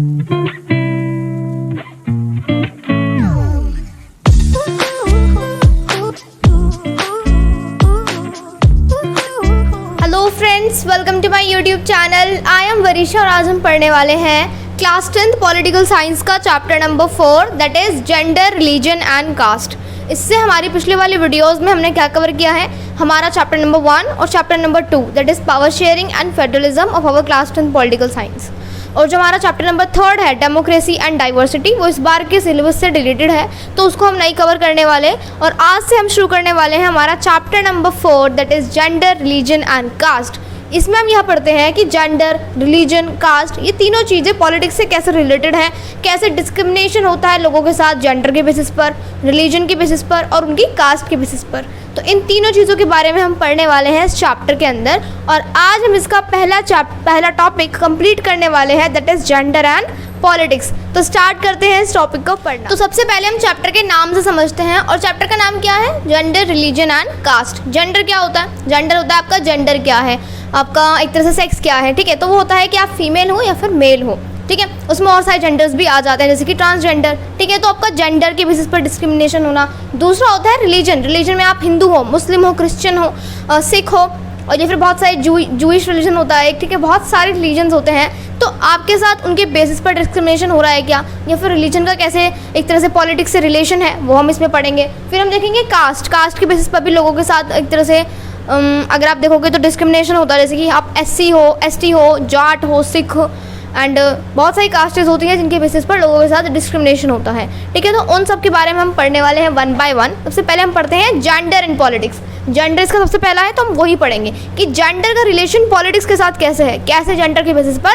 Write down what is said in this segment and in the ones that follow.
Hello friends, welcome to my YouTube channel. I am Varisha और आज हम पढ़ने वाले हैं क्लास 10th पॉलिटिकल साइंस का chapter number 4 that is gender, religion and caste. इससे हमारी पिछले वाली वीडियोस में हमने क्या कवर किया है, हमारा चैप्टर नंबर 1 और chapter number 2 that is power sharing and federalism of our class 10th political science. और जो हमारा चैप्टर नंबर 3 है डेमोक्रेसी एंड डाइवर्सिटी, वो इस बार के सिलेबस से रिलेटेड है, तो उसको हम नहीं कवर करने वाले। और आज से हम शुरू करने वाले हैं हमारा chapter number 4 that is gender, religion and caste. इसमें हम यह पढ़ते हैं कि जेंडर, रिलीजन, कास्ट ये तीनों चीज़ें पॉलिटिक्स से कैसे रिलेटेड हैं, कैसे डिस्क्रिमिनेशन होता है लोगों के साथ जेंडर के बेसिस पर, रिलीजन के बेसिस पर और उनकी कास्ट के बेसिस पर। तो इन तीनों चीज़ों के बारे में हम पढ़ने वाले हैं इस चैप्टर के अंदर। और आज हम इसका पहला टॉपिक कंप्लीट करने वाले हैं that is gender and politics. तो स्टार्ट करते हैं इस टॉपिक को पढ़ना। तो सबसे पहले हम चैप्टर के नाम से समझते हैं, और चैप्टर का नाम क्या है, gender, religion and caste. Gender क्या होता है? जेंडर होता है आपका जेंडर क्या है, आपका एक तरह से सेक्स क्या है, ठीक है। तो वो होता है कि आप फीमेल हो या फिर मेल हो, ठीक है। उसमें और सारे जेंडर्स भी आ जाते हैं जैसे कि ट्रांसजेंडर, ठीक है। तो आपका जेंडर के बेसिस पर डिस्क्रिमिनेशन होना। दूसरा होता है रिलीजन। रिलीजन में आप हिंदू हो, मुस्लिम हो, क्रिश्चियन हो, सिख हो, और या फिर बहुत सारे जूइश रिलीजन होता है, ठीक है। बहुत सारे रिलीजन्स होते हैं, तो आपके साथ उनके बेसिस पर डिस्क्रिमिनेशन हो रहा है क्या, या फिर रिलीजन का कैसे एक तरह से पॉलिटिक्स से रिलेशन है, वो हम इसमें पढ़ेंगे। फिर हम देखेंगे कास्ट। कास्ट के बेसिस पर भी लोगों के साथ एक तरह से अगर आप देखोगे तो डिस्क्रिमिनेशन होता है, जैसे कि आप SC हो, ST हो, जाट हो, सिख एंड बहुत सारी कास्टेज होती हैं जिनके बेसिस पर लोगों के साथ डिस्क्रिमिनेशन होता है, ठीक है। तो उन सब के बारे में हम पढ़ने वाले हैं वन बाय वन। सबसे पहले हम पढ़ते हैं जेंडर इन पॉलिटिक्स। जेंडर इसका सबसे पहला है, तो हम वही पढ़ेंगे कि जेंडर का रिलेशन पॉलिटिक्स के साथ कैसे है, कैसे जेंडर के बेसिस पर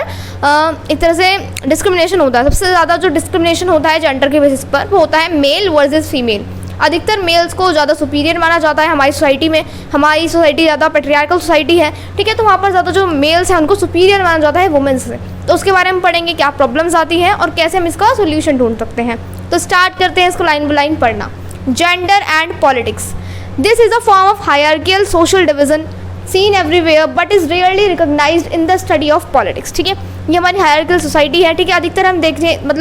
एक तरह से डिस्क्रिमिनेशन होता है। सबसे ज़्यादा जो डिस्क्रिमिनेशन होता है जेंडर के बेसिस पर वो होता है मेल वर्सेस फीमेल। अधिकतर मेल्स को ज़्यादा सुपीरियर माना जाता है हमारी सोसाइटी में। हमारी सोसाइटी ज़्यादा पैट्रियार्कल सोसाइटी है, ठीक है। तो वहाँ पर ज़्यादा जो मेल्स हैं उनको सुपीरियर माना जाता है वुमेन्स से। तो उसके बारे में पढ़ेंगे क्या प्रॉब्लम्स आती हैं और कैसे हम इसका सोल्यूशन ढूंढ सकते हैं। तो स्टार्ट करते हैं इसको लाइन बाय लाइन पढ़ना। Gender and politics. This is a form of hierarchical social division seen everywhere but is rarely recognized in the study of politics, ठीक है। ये हमारी हायरार्कियल सोसाइटी है, ठीक है। अधिकतर हम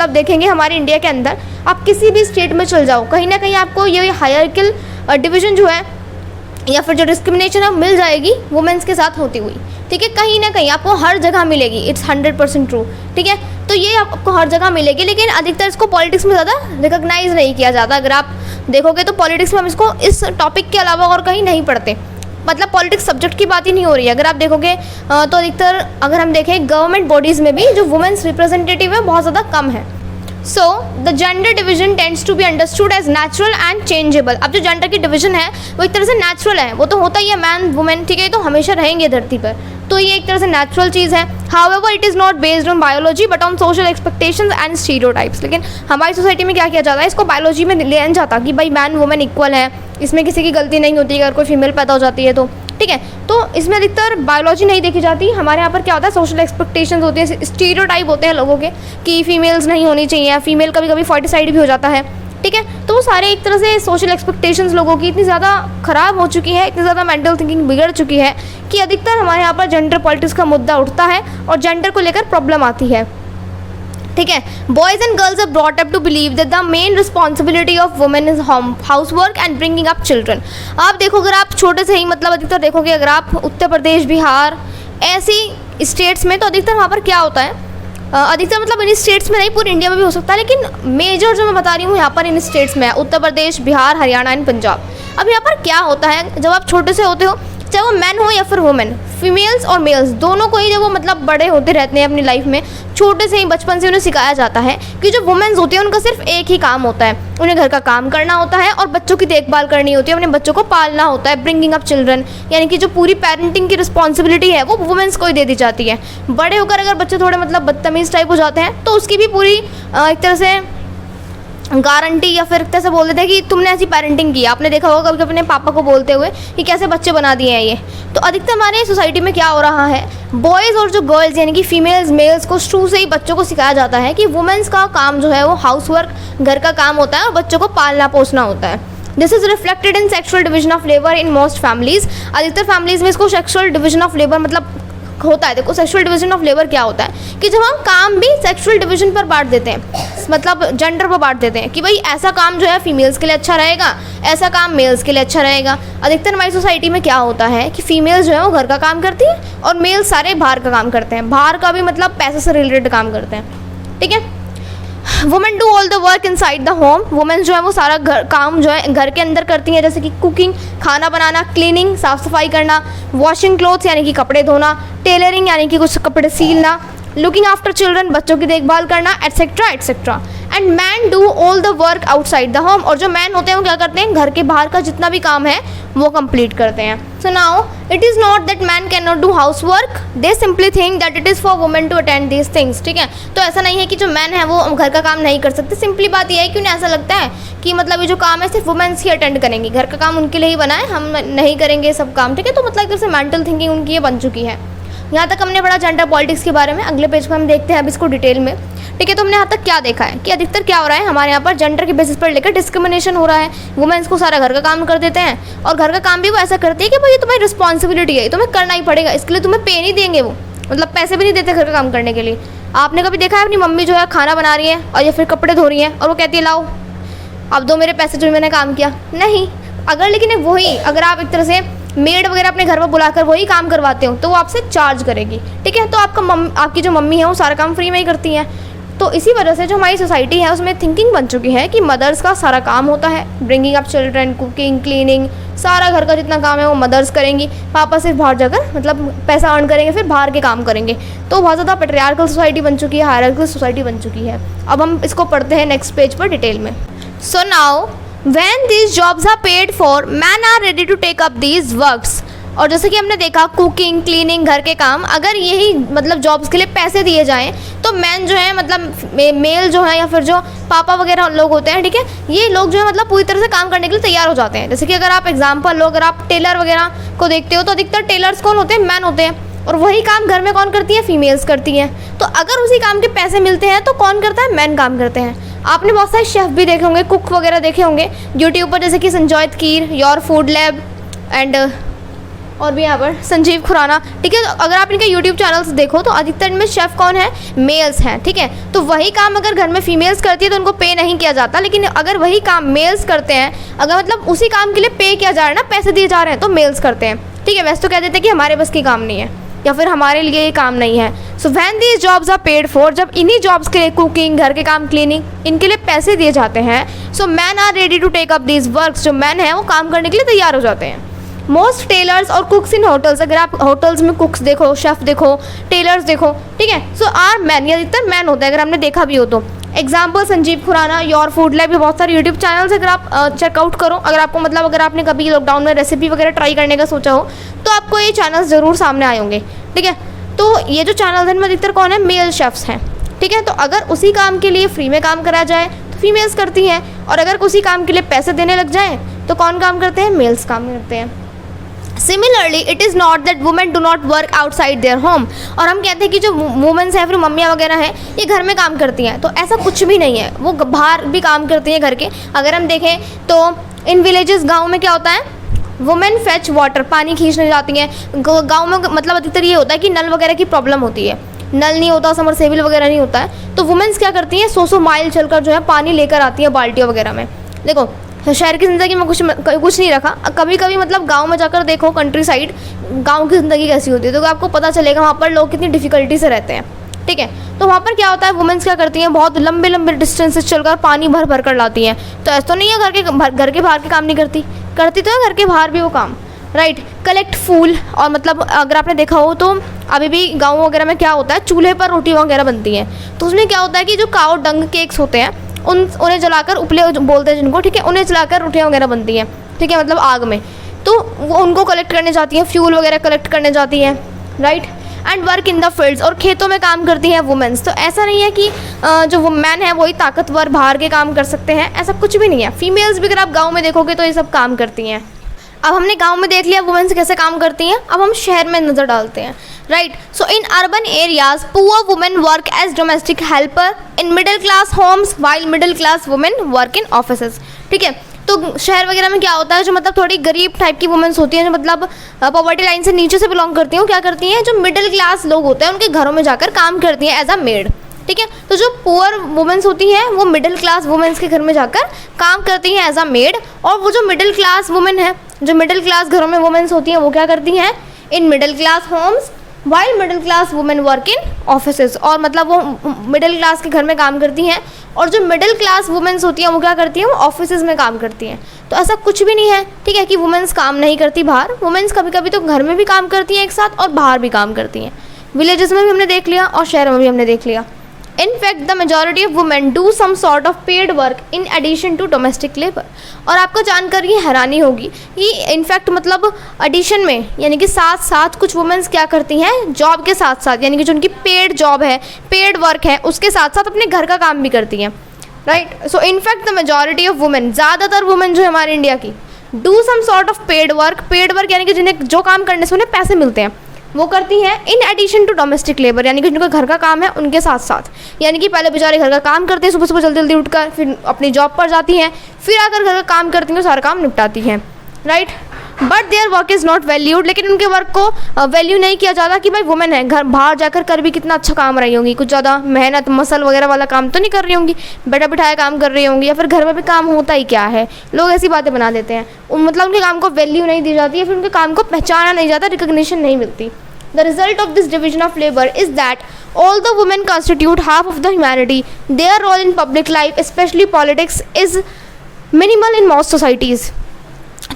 देखेंगे हमारे इंडिया के अंदर, आप किसी भी स्टेट में चल जाओ, कहीं ना कहीं आपको ये हायरार्कियल डिवीजन जो है या फिर जो डिस्क्रिमिनेशन है मिल जाएगी वुमेन्स के साथ होती हुई, ठीक है। कहीं ना कहीं आपको हर जगह मिलेगी, इट्स 100% ट्रू, ठीक है। तो ये आपको हर जगह मिलेगी, लेकिन अधिकतर इसको पॉलिटिक्स में ज़्यादा रिकॉग्नाइज नहीं किया जाता। अगर आप देखोगे तो पॉलिटिक्स में हम इसको इस टॉपिक के अलावा और कहीं नहीं पढ़ते, मतलब पॉलिटिक्स सब्जेक्ट की बात ही नहीं हो रही है। अगर आप देखोगे तो अधिकतर अगर हम देखें गवर्नमेंट बॉडीज़ में भी जो वुमेन्स रिप्रेजेंटेटिव है बहुत ज़्यादा कम है। So the gender division tends to be understood as natural and changeable. अब जो जेंडर की डिवीजन है वो एक तरह से नेचुरल है, वो तो होता ही है, मैन वुमेन, ठीक है। तो हमेशा रहेंगे धरती पर, तो ये एक तरह से नेचुरल चीज़ है। However it is not based on biology but on social expectations and stereotypes. लेकिन हमारी सोसाइटी में क्या किया जाता है, इसको बायोलॉजी में ले जाता कि भाई मैन वुमेन इक्वल है, इसमें किसी की गलती नहीं होती अगर कोई फीमेल पैदा हो जाती है तो, ठीक है। तो इसमें अधिकतर बायोलॉजी नहीं देखी जाती। हमारे यहाँ पर क्या होता है, सोशल एक्सपेक्टेशंस होते हैं, स्टीरियोटाइप होते हैं लोगों के कि फीमेल्स नहीं होनी चाहिए, फीमेल कभी कभी फॉर्टिसाइड भी हो जाता है, ठीक है। तो वो सारे एक तरह से सोशल एक्सपेक्टेशंस लोगों की इतनी ज़्यादा ख़राब हो चुकी है, इतनी ज़्यादा मेंटल थिंकिंग बिगड़ चुकी है कि अधिकतर हमारे यहाँ पर जेंडर पॉलिटिक्स का मुद्दा उठता है और जेंडर को लेकर प्रॉब्लम आती है, ठीक है। Boys and girls are brought up to believe that the main responsibility of women is house work and bringing up children. आप देखो, अगर आप छोटे से ही मतलब अधिकतर देखोगे, अगर आप उत्तर प्रदेश, बिहार ऐसी स्टेट्स में, तो अधिकतर वहाँ पर क्या होता है, अधिकतर मतलब इन स्टेट्स में नहीं, पूरे इंडिया में भी हो सकता है, लेकिन मेजर जो मैं बता रही हूँ यहाँ पर इन स्टेट्स में है, उत्तर प्रदेश, बिहार, हरियाणा एंड पंजाब। अब यहाँ पर क्या होता है, जब आप छोटे से होते हो, चाहे वो मैन हो या फिर वुमेन, फीमेल्स और मेल्स दोनों को ही जब वो मतलब बड़े होते रहते हैं अपनी लाइफ में, छोटे से ही बचपन से उन्हें सिखाया जाता है कि जो वुमेन्स होती है उनका सिर्फ एक ही काम होता है, उन्हें घर का काम करना होता है और बच्चों की देखभाल करनी होती है, अपने बच्चों को पालना होता है, ब्रिंगिंग अप चिल्ड्रन, यानी कि जो पूरी पेरेंटिंग की रिस्पॉन्सिबिलिटी है वो वुमेन्स को ही दे दी जाती है। बड़े होकर अगर बच्चे थोड़े मतलब बदतमीज़ टाइप हो जाते हैं तो उसकी भी पूरी एक तरह से गारंटी या फिर कैसे बोल देते हैं कि तुमने ऐसी पेरेंटिंग की। आपने देखा होगा कभी अपने पापा को बोलते हुए कि कैसे बच्चे बना दिए हैं ये। तो अधिकतर हमारे सोसाइटी में क्या हो रहा है, बॉयज़ और जो गर्ल्स यानी कि फीमेल्स मेल्स को शुरू से ही बच्चों को सिखाया जाता है कि वुमेन्स का काम जो है वो हाउस वर्क, घर का काम होता है और बच्चों को पालना पोसना होता है। This is reflected in sexual division of labour in most families. अधिकतर फैमिलीज़ में इसको सेक्शुअल डिवीजन ऑफ लेबर मतलब होता है, देखो सेक्सुअल डिवीजन ऑफ लेबर क्या होता है कि जब हम काम भी सेक्सुअल डिवीजन पर बांट देते हैं, मतलब जेंडर पर बांट देते हैं कि भाई ऐसा काम जो है फीमेल्स के लिए अच्छा रहेगा, ऐसा काम मेल्स के लिए अच्छा रहेगा। अधिकतर हमारी सोसाइटी में क्या होता है कि फीमेल्स जो है वो घर का काम करती है और मेल्स सारे बाहर का काम करते हैं, बाहर का भी मतलब पैसे से रिलेटेड काम करते हैं, ठीक है। Women do all the work inside the home, women जो है वो सारा घर काम जो है घर के अंदर करती हैं, जैसे कि कुकिंग, खाना बनाना, क्लीनिंग, साफ सफाई करना, वॉशिंग क्लोथ्स यानी कि कपड़े धोना, टेलरिंग यानी कि कुछ कपड़े सीलना, लुकिंग आफ्टर चिल्ड्रन बच्चों की देखभाल करना, etcetera etcetera. And man do all the work outside the home, और जो मैन होते हैं वो क्या करते हैं, घर के बाहर का जितना भी काम है वो कंप्लीट करते हैं। So now it is not that man can not do house work, they simply think that it is for women to attend these things, ठीक है। तो ऐसा नहीं है कि जो मैन है वो घर का काम नहीं कर सकते, सिंपली बात यह है कि उन्हें ऐसा लगता है कि मतलब ये जो काम है सिर्फ वुमेन्स ही अटेंड करेंगी, घर का काम उनके लिए ही बना है, हम नहीं करेंगे सब काम, ठीक है। तो मतलब एक तरह से मेंटल थिंकिंग उनकी ये बन चुकी है। यहाँ तक हमने पढ़ा जेंडर पॉलिटिक्स के बारे में, अगले पेज पर हम देखते हैं अब इसको डिटेल में, ठीक है। तो हमने यहाँ तक क्या देखा है कि अधिकतर क्या हो रहा है, हमारे यहाँ पर जेंडर के बेसिस पर लेकर डिस्क्रिमिनेशन हो रहा है। वुमेन्स को सारा घर का काम कर देते हैं और घर का काम भी वो ऐसा करती है कि भाई ये तुम्हारी रिस्पॉन्सिबिलिटी है, तुम्हें करना ही पड़ेगा, इसके लिए तुम्हें पे नहीं देंगे, वो मतलब पैसे भी नहीं देते घर का काम करने के लिए। आपने कभी देखा है अपनी मम्मी जो है खाना बना रही है और या फिर कपड़े धो रही है और वो कहती है लाओ अब दो मेरे पैसे जो मैंने काम किया, नहीं। अगर लेकिन वही अगर आप एक तरह से मेड वगैरह अपने घर पर बुलाकर वही काम करवाते हो तो वो आपसे चार्ज करेगी, ठीक है। तो आपकी जो मम्मी है वो सारा काम फ्री में ही करती हैं। तो इसी वजह से जो हमारी सोसाइटी है उसमें थिंकिंग बन चुकी है कि मदर्स का सारा काम होता है, bringing up children, cooking, cleaning, सारा घर का जितना काम है वो मदर्स करेंगी, पापा सिर्फ बाहर जाकर मतलब पैसा अर्न करेंगे, फिर बाहर के काम करेंगे। तो बहुत ज़्यादा पैट्रियार्कल सोसाइटी बन चुकी है, हायरार्किकल सोसाइटी बन चुकी है। अब हम इसको पढ़ते हैं नेक्स्ट पेज पर डिटेल में। So now when these jobs are paid for, men are ready to take up these works। और जैसे कि हमने देखा कुकिंग, क्लीनिंग, घर के काम, अगर यही मतलब जॉब्स के लिए पैसे दिए जाएं तो मैन जो है मतलब मेल जो है या फिर जो पापा वगैरह लोग होते हैं, ठीक है, ये लोग जो है मतलब पूरी तरह से काम करने के लिए तैयार हो जाते हैं। जैसे कि अगर आप एग्जाम्पल लो, अगर आप टेलर वगैरह को देखते हो तो अधिकतर टेलर्स कौन होते हैं, मैन होते हैं, और वही काम घर में कौन करती है, फीमेल्स करती हैं। तो अगर उसी काम के पैसे मिलते हैं तो कौन करता है, मैन काम करते हैं। आपने बहुत सारे शेफ़ भी देखे होंगे, कुक वगैरह देखे होंगे यूट्यूब पर, जैसे कि संजॉय कीर, योर फूड लैब एंड और भी यहाँ पर संजीव खुराना, ठीक है। तो अगर आप इनके यूट्यूब चैनल्स देखो तो अधिकतर इनमें शेफ़ कौन है, मेल्स हैं, ठीक है। तो वही काम अगर घर में फीमेल्स करती है तो उनको पे नहीं किया जाता, लेकिन अगर वही काम मेल्स करते हैं, अगर मतलब उसी काम के लिए पे किया जा रहा है ना, पैसे दिए जा रहे हैं, तो मेल्स करते हैं, ठीक है। वैसे तो कह देते हैं कि हमारे बस की काम नहीं है या फिर हमारे लिए ये काम नहीं है। So when these jobs are paid for, जब इन्हीं जॉब्स के लिए कुकिंग, घर के काम, क्लीनिंग, इनके लिए पैसे दिए जाते हैं, so man are ready to take up these works, जो मैन है वो काम करने के लिए तैयार हो जाते हैं। मोस्ट टेलर्स और कुक्स इन होटल्स, अगर आप होटल्स में कुक्स देखो, शेफ़ देखो, टेलर्स देखो, ठीक है, सो आर मैन, या अधिकतर मैन होता है अगर हमने देखा भी हो तो। Example Sanjeev Khurana, your food lab, ये बहुत सारे यूट्यूब चैनल्स अगर आप चेकआउट करो, अगर आपको मतलब अगर आपने कभी लॉकडाउन में रेसिपी वगैरह ट्राई करने का सोचा हो तो आपको ये चैनल्स ज़रूर सामने आए होंगे, ठीक है। तो ये जो चैनल्स हैं अधिकतर कौन है, मेल शेफ्स हैं, ठीक है। तो अगर उसी काम के लिए फ्री में काम करा जाए तो फीमेल्स करती हैं, और अगर उसी काम के लिए पैसे देने लग जाएँ तो कौन काम करते हैं, मेल्स काम करते हैं। Similarly it is not that women do not work outside their home, और हम कहते हैं कि जो वुमेन्स हैं फिर मम्मियाँ वगैरह हैं ये घर में काम करती हैं, तो ऐसा कुछ भी नहीं है, वो बाहर भी काम करती हैं घर के। अगर हम देखें तो इन विलेजेस, गाँव में क्या होता है, वुमेन फेच वाटर, पानी खींचने जाती हैं। गाँव में मतलब अधिकतर ये होता है कि नल वगैरह की प्रॉब्लम होती है, नल नहीं होता, समरसेबल वगैरह नहीं होता है, तो वुमेन्स क्या करती हैं, 100 माइल चलकर जो है पानी लेकर आती हैं बाल्टियों वगैरह में। देखो शहर की ज़िंदगी में कुछ नहीं रखा, कभी कभी मतलब गांव में जाकर देखो, कंट्री साइड गांव की ज़िंदगी कैसी होती है, तो आपको पता चलेगा वहाँ पर लोग कितनी डिफ़िकल्टी से रहते हैं, ठीक है। तो वहाँ पर क्या होता है, वुमेन्स क्या करती हैं, बहुत लंबे लंबे डिस्टेंसेस चलकर पानी भर भर कर लाती हैं। तो ऐसा तो नहीं है घर के बाहर के काम नहीं करती तो है घर के बाहर भी वो काम, राइट। कलेक्ट फूल, और मतलब अगर आपने देखा हो तो अभी भी गाँव वगैरह में क्या होता है, चूल्हे पर रोटी वगैरह बनती हैं, तो उसमें क्या होता है कि जो काओ डंग केक्स होते हैं उन्हें जलाकर, उपले बोलते हैं जिनको, ठीक है, उन्हें जलाकर रोटियाँ वगैरह बनती हैं, ठीक है, मतलब आग में। तो वो उनको कलेक्ट करने जाती हैं, फ्यूल वगैरह कलेक्ट करने जाती हैं, right. And work in the fields, और खेतों में काम करती हैं वुमेन्स। तो ऐसा नहीं है कि जो मैन है वही ताकतवर बाहर के काम कर सकते हैं, ऐसा कुछ भी नहीं है। फीमेल्स भी अगर आप गाँव में देखोगे तो ये सब काम करती हैं। अब हमने गांव में देख लिया वुमेन्स कैसे काम करती हैं, अब हम शहर में नज़र डालते हैं, right. So in urban areas poor women work as domestic helper in middle class homes while middle class women work in offices, ठीक है। तो शहर वगैरह में क्या होता है, जो मतलब थोड़ी गरीब टाइप की वुमेन्स होती हैं, जो मतलब पॉवर्टी लाइन से नीचे से बिलोंग करती हैं, वो क्या करती हैं, जो मिडिल क्लास लोग होते हैं उनके घरों में जाकर काम करती हैं एज अ मेड। ठीक है, तो जो पुअर वुमेन्स होती हैं वो मिडिल क्लास वुमेन्स के घर में जाकर काम करती हैं एज अ मेड, और वो जो मिडिल क्लास वुमेन है, जो मिडिल क्लास घरों में वुमेन्स होती हैं, वो क्या करती हैं, in middle class homes while middle class women work in offices, और मतलब वो मिडिल क्लास के घर में काम करती हैं, और जो मिडिल क्लास वुमेन्स होती हैं वो क्या करती हैं, वो ऑफिसेज में काम करती हैं। तो ऐसा कुछ भी नहीं है, ठीक है, कि वुमेन्स काम नहीं करती बाहर। वुमेन्स कभी कभी तो घर में भी काम करती हैं एक साथ, और बाहर भी काम करती हैं। विलेजेस में भी हमने देख लिया और शहरों में भी हमने देख लिया। In fact, the majority of women do some sort of paid work in addition to domestic labor। और आपको जानकर ये हैरानी होगी कि इनफैक्ट मतलब एडिशन में, यानी कि साथ साथ कुछ वुमेन्स क्या करती हैं, जॉब के साथ साथ, यानी कि जो उनकी पेड जॉब है, पेड वर्क है, उसके साथ साथ अपने घर का काम भी करती हैं, right. So in fact the majority of women, ज़्यादातर वुमेन जो है हमारे इंडिया की, do some sort of paid work यानी कि जिन्हें जो काम करने से उन्हें पैसे मिलते हैं, वो करती हैं in addition to domestic labour, यानी कि जिनका घर का काम है उनके साथ साथ। यानी कि पहले बेचारे घर का काम करते हैं, सुबह सुबह जल्दी जल्दी उठकर, फिर अपनी जॉब पर जाती हैं, फिर आकर घर का काम करती हैं, सारा काम निपटाती हैं, right. But their work is not valued, लेकिन उनके वर्क को वैल्यू नहीं किया जाता कि भाई वुमेन है, घर बाहर जाकर कर भी कितना अच्छा काम रही होंगी, कुछ ज़्यादा मेहनत मसल वगैरह वाला काम तो नहीं कर रही होंगी, बैठा बिठाया काम कर रही होंगी, या फिर घर में भी काम होता ही क्या है, लोग ऐसी बातें बना देते हैं। मतलब उनके काम को वैल्यू नहीं दी जाती है, फिर उनके काम को पहचाना नहीं जाता, रिकग्निशन नहीं मिलती। The result of this division of labor is that although women constitute half of the humanity, their role in public life, especially politics, is minimal in most societies।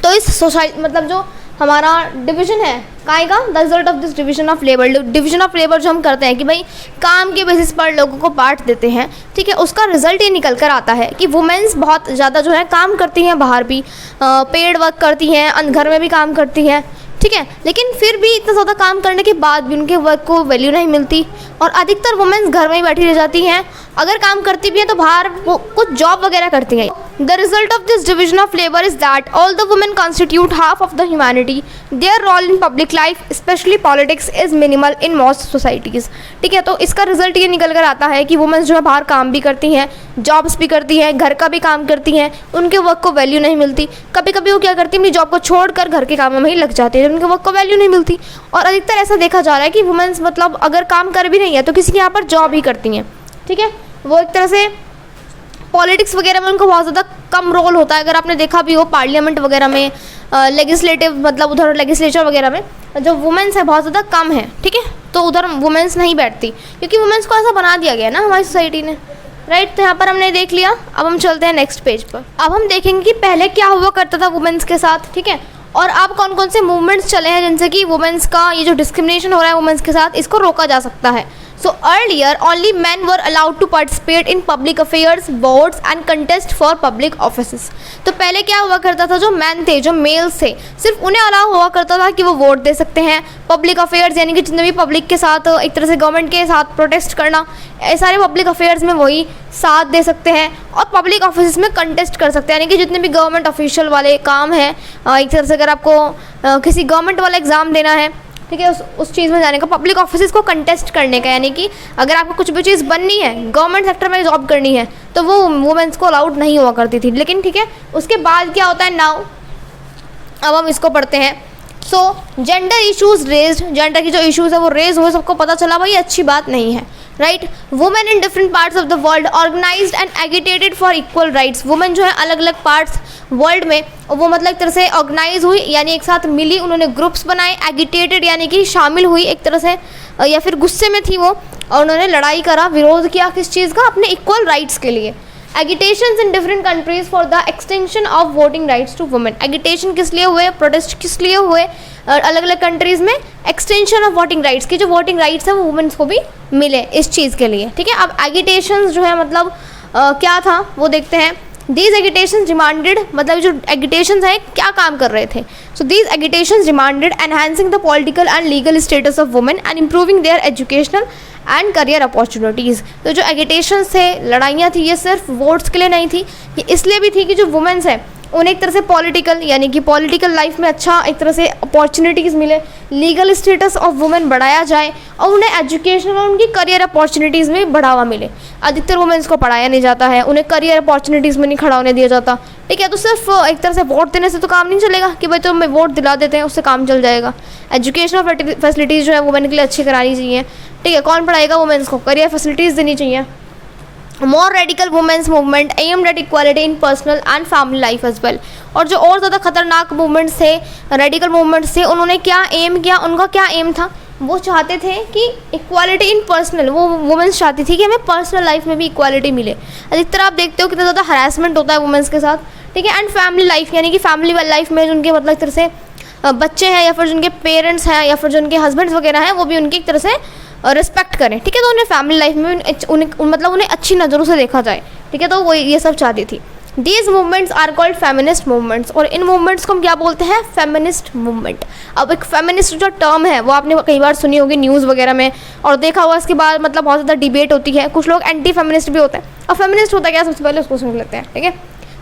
तो इस सोसाइटी मतलब जो हमारा डिवीजन है काय का, the result of this division of labour, division of labour जो हम करते हैं कि भाई काम के बेसिस पर लोगों को बांट देते हैं, ठीक है, उसका रिजल्ट ये निकल कर आता है कि वुमेन्स बहुत ज़्यादा जो है काम करती हैं, बाहर भी पेड वर्क करती हैं, घर में भी काम करती हैं, ठीक है, लेकिन फिर भी इतना ज़्यादा काम करने के बाद भी उनके वर्क को वैल्यू नहीं मिलती, और अधिकतर वुमेन्स घर में ही बैठी रह जाती हैं। अगर काम करती भी हैं तो बाहर वो कुछ जॉब वगैरह करती हैं। The result of this division of labour is that all the women constitute half of the humanity, their role in public life specially politics is minimal in most societies. ठीक है, तो इसका रिजल्ट ये निकल कर आता है कि वुमेन्स जो है बाहर काम भी करती हैं, जॉब्स भी करती हैं, घर का भी काम करती हैं, उनके वर्क को वैल्यू नहीं मिलती। कभी कभी वो क्या करती हैं, अपनी जॉब को छोड़कर घर के कामों में ही लग जाती है, उनके वर्क को वैल्यू नहीं मिलती। और अधिकतर ऐसा देखा जा रहा है कि वुमेन्स मतलब अगर काम कर भी नहीं है तो किसी के यहाँ पर जॉब ही करती हैं, ठीक है, वो एक तरह से पॉलिटिक्स वगैरह में उनको बहुत ज़्यादा कम रोल होता है। अगर आपने देखा भी हो पार्लियामेंट वगैरह में, लेजिस्लेटिव मतलब उधर लेजिस्लेचर वगैरह में जो वुमेन्स है बहुत ज़्यादा कम है, ठीक है, तो उधर वुमेन्स नहीं बैठती क्योंकि वुमेन्स को ऐसा बना दिया गया ना हमारी सोसाइटी ने, राइट। तो यहाँ पर हमने देख लिया, अब हम चलते हैं नेक्स्ट पेज पर। अब हम देखेंगे कि पहले क्या हुआ करता था वुमेन्स के साथ, ठीक है, और अब कौन कौन से मूवमेंट्स चले हैं जिनसे कि वुमेन्स का ये जो डिस्क्रिमिनेशन हो रहा है वुमेन्स के साथ, इसको रोका जा सकता है। So earlier only men were allowed to participate in public affairs, votes and contest for public offices। तो पहले क्या हुआ करता था, जो मैन थे, जो मेल्स थे, सिर्फ उन्हें अलाउ हुआ करता था कि वो वोट दे सकते हैं, पब्लिक अफेयर्स यानी कि जितने भी पब्लिक के साथ एक तरह से गवर्नमेंट के साथ प्रोटेस्ट करना, सारे पब्लिक अफेयर्स में वही साथ दे सकते हैं, और पब्लिक ऑफिस में कंटेस्ट कर सकते हैं, यानी कि जितने भी गवर्नमेंट ऑफिशियल वाले काम हैं, एक तरह से अगर आपको किसी गवर्नमेंट वाला एग्ज़ाम देना है, ठीक है, उस चीज़ में जाने का, पब्लिक ऑफिस को कंटेस्ट करने का, यानी कि अगर आपको कुछ भी चीज़ बननी है, गवर्नमेंट सेक्टर में जॉब करनी है, तो वो वुमेन्स को अलाउड नहीं हुआ करती थी। लेकिन ठीक है, उसके बाद क्या होता है नाउ, अब हम इसको पढ़ते हैं। सो जेंडर इशूज़ रेज्ड, जेंडर की जो इशूज़ है वो रेज हुए, सबको पता चला भाई अच्छी बात नहीं है, right. Women in different parts of the world organized and agitated for equal rights. Women जो है अलग अलग पार्ट्स वर्ल्ड में वो मतलब एक तरह से ऑर्गेनाइज हुई, यानी एक साथ मिली, उन्होंने ग्रुप्स बनाए, एगिटेटेड यानी कि शामिल हुई एक तरह से, या फिर गुस्से में थी वो, और उन्होंने लड़ाई करा, विरोध किया किस चीज़ का, अपने इक्वल राइट्स के लिए। Agitations in different countries for the extension of voting rights to women. Agitation किस लिए हुए, प्रोटेस्ट किस लिए हुए, अलग अलग कंट्रीज़ में एक्सटेंशन ऑफ वोटिंग राइट्स की, जो वोटिंग राइट्स है वो वुमेन्स को भी मिले इस चीज़ के लिए, ठीक है। अब एगिटेशंस जो है मतलब क्या था वो देखते हैं। These agitations demanded, मतलब जो agitations हैं क्या काम कर रहे थे, so these agitations demanded enhancing the political and legal status of women and improving their educational and career opportunities। तो जो agitations थे, लड़ाइयाँ थी, ये सिर्फ वोट्स के लिए नहीं थी, ये इसलिए भी थी कि जो वुमेन्स हैं उन्हें एक तरह से पॉलिटिकल यानी कि पॉलिटिकल लाइफ में अच्छा एक तरह से अपॉर्चुनिटीज़ मिले, लीगल स्टेटस ऑफ वुमेन बढ़ाया जाए, और उन्हें एजुकेशन और उनकी करियर अपॉर्चुनिटीज़ में बढ़ावा मिले। अधिकतर वुमेन्स को पढ़ाया नहीं जाता है, उन्हें करियर अपॉर्चुनिटीज़ में नहीं खड़ा होने दिया जाता, ठीक है। तो सिर्फ एक तरह से वोट देने से तो काम नहीं चलेगा कि भाई तुम्हें वोट दिला देते हैं उससे काम चल जाएगा। एजुकेशनल फैसिलिटीज़ जो है वुमेन के लिए अच्छी करानी चाहिए। ठीक है, कौन पढ़ाएगा वुमेन्स को, करियर फैसिलिटीज़ देनी चाहिए। More radical women's movement aimed at equality in personal and family life as well. और जो और ज़्यादा खतरनाक मूवमेंट्स थे, रेडिकल मूवमेंट्स थे, उन्होंने क्या एम किया, उनका क्या एम था, वो चाहते थे कि इक्वालिटी इन पर्सनल, वो वुमेन्स चाहती थी कि हमें पर्सनल लाइफ में भी इक्वालिटी मिले। अधिकतर आप देखते हो कितना ज़्यादा हरासमेंट होता है वुमेन्स के साथ। ठीक है, एंड फैमिली लाइफ, यानी कि फैमिली लाइफ में जिनके मतलब एक तरह से बच्चे हैं या फिर जिनके पेरेंट्स हैं या फिर जिनके हस्बैंड्स वगैरह हैं, वो भी उनकी एक तरह से रिस्पेक्ट करें। ठीक है, तो उन्हें फैमिली लाइफ में उन्हें अच्छी नज़रों से देखा जाए। ठीक है, तो वो ये सब चाहती थी। These movements are called feminist movements, और इन मूवमेंट्स को हम क्या बोलते हैं, फेमिनिस्ट मूवमेंट। अब एक फेमिनिस्ट जो टर्म है वो आपने कई बार सुनी होगी न्यूज़ वगैरह में और देखा हुआ, इसके बाद मतलब बहुत ज़्यादा डिबेट होती है। कुछ लोग एंटी फेमिनिस्ट भी होते हैं। अब फेमिनिस्ट होता है क्या, सबसे पहले उसको सुन लेते हैं। ठीक है,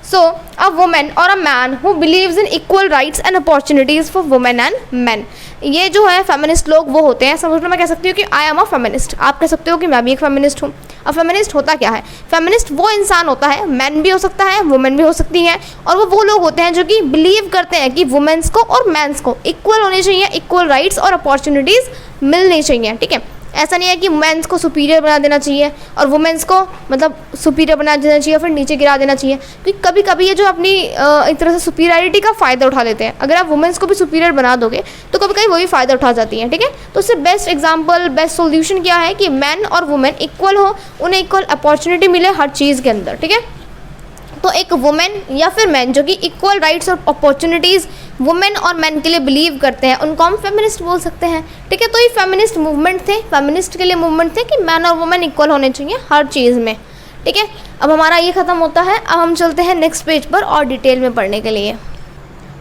सो अ वुमेन और a man who believes in equal rights and opportunities for women and man, ये जो है फेमिनिस्ट लोग वो होते हैं। समझ लो, मैं कह सकती हूँ कि आई एम अ फेमिनिस्ट, आप कह सकते हो कि मैं भी एक फेमिनिस्ट हूँ। अब फेमिनिस्ट होता क्या है, फेमिनिस्ट वो इंसान होता है, मैन भी हो सकता है, वुमेन भी हो सकती हैं, और वो लोग होते हैं जो कि बिलीव करते हैं कि वुमेन्स को और मैंस को इक्वल होने चाहिए, इक्वल राइट्स और अपॉर्चुनिटीज़ मिलनी चाहिए। ठीक है, ऐसा नहीं है कि मेंस को सुपीरियर बना देना चाहिए और वुमेन्स को मतलब सुपीरियर बना देना चाहिए फिर नीचे गिरा देना चाहिए, क्योंकि कभी कभी ये जो अपनी एक तरह से सुपीरियरिटी का फ़ायदा उठा लेते हैं। अगर आप वुमेन्स को भी सुपीरियर बना दोगे तो कभी कभी वो भी फ़ायदा उठा जाती हैं। ठीक है, तो उससे बेस्ट एग्जाम्पल, बेस्ट सोल्यूशन क्या है कि मैन और वुमेन इक्वल हो, उन्हें इक्वल अपॉर्चुनिटी मिले हर चीज़ के अंदर। ठीक है, तो एक वुमेन या फिर मैन जो कि इक्वल राइट्स और अपॉर्चुनिटीज़ वुमेन और मैन के लिए बिलीव करते हैं, उनको हम फेमिनिस्ट बोल सकते हैं। ठीक है, तो ये फेमिनिस्ट मूवमेंट थे, फेमिनिस्ट के लिए मूवमेंट थे कि मैन और वुमेन इक्वल होने चाहिए हर चीज़ में। ठीक है, अब हमारा ये ख़त्म होता है, अब हम चलते हैं नेक्स्ट पेज पर और डिटेल में पढ़ने के लिए।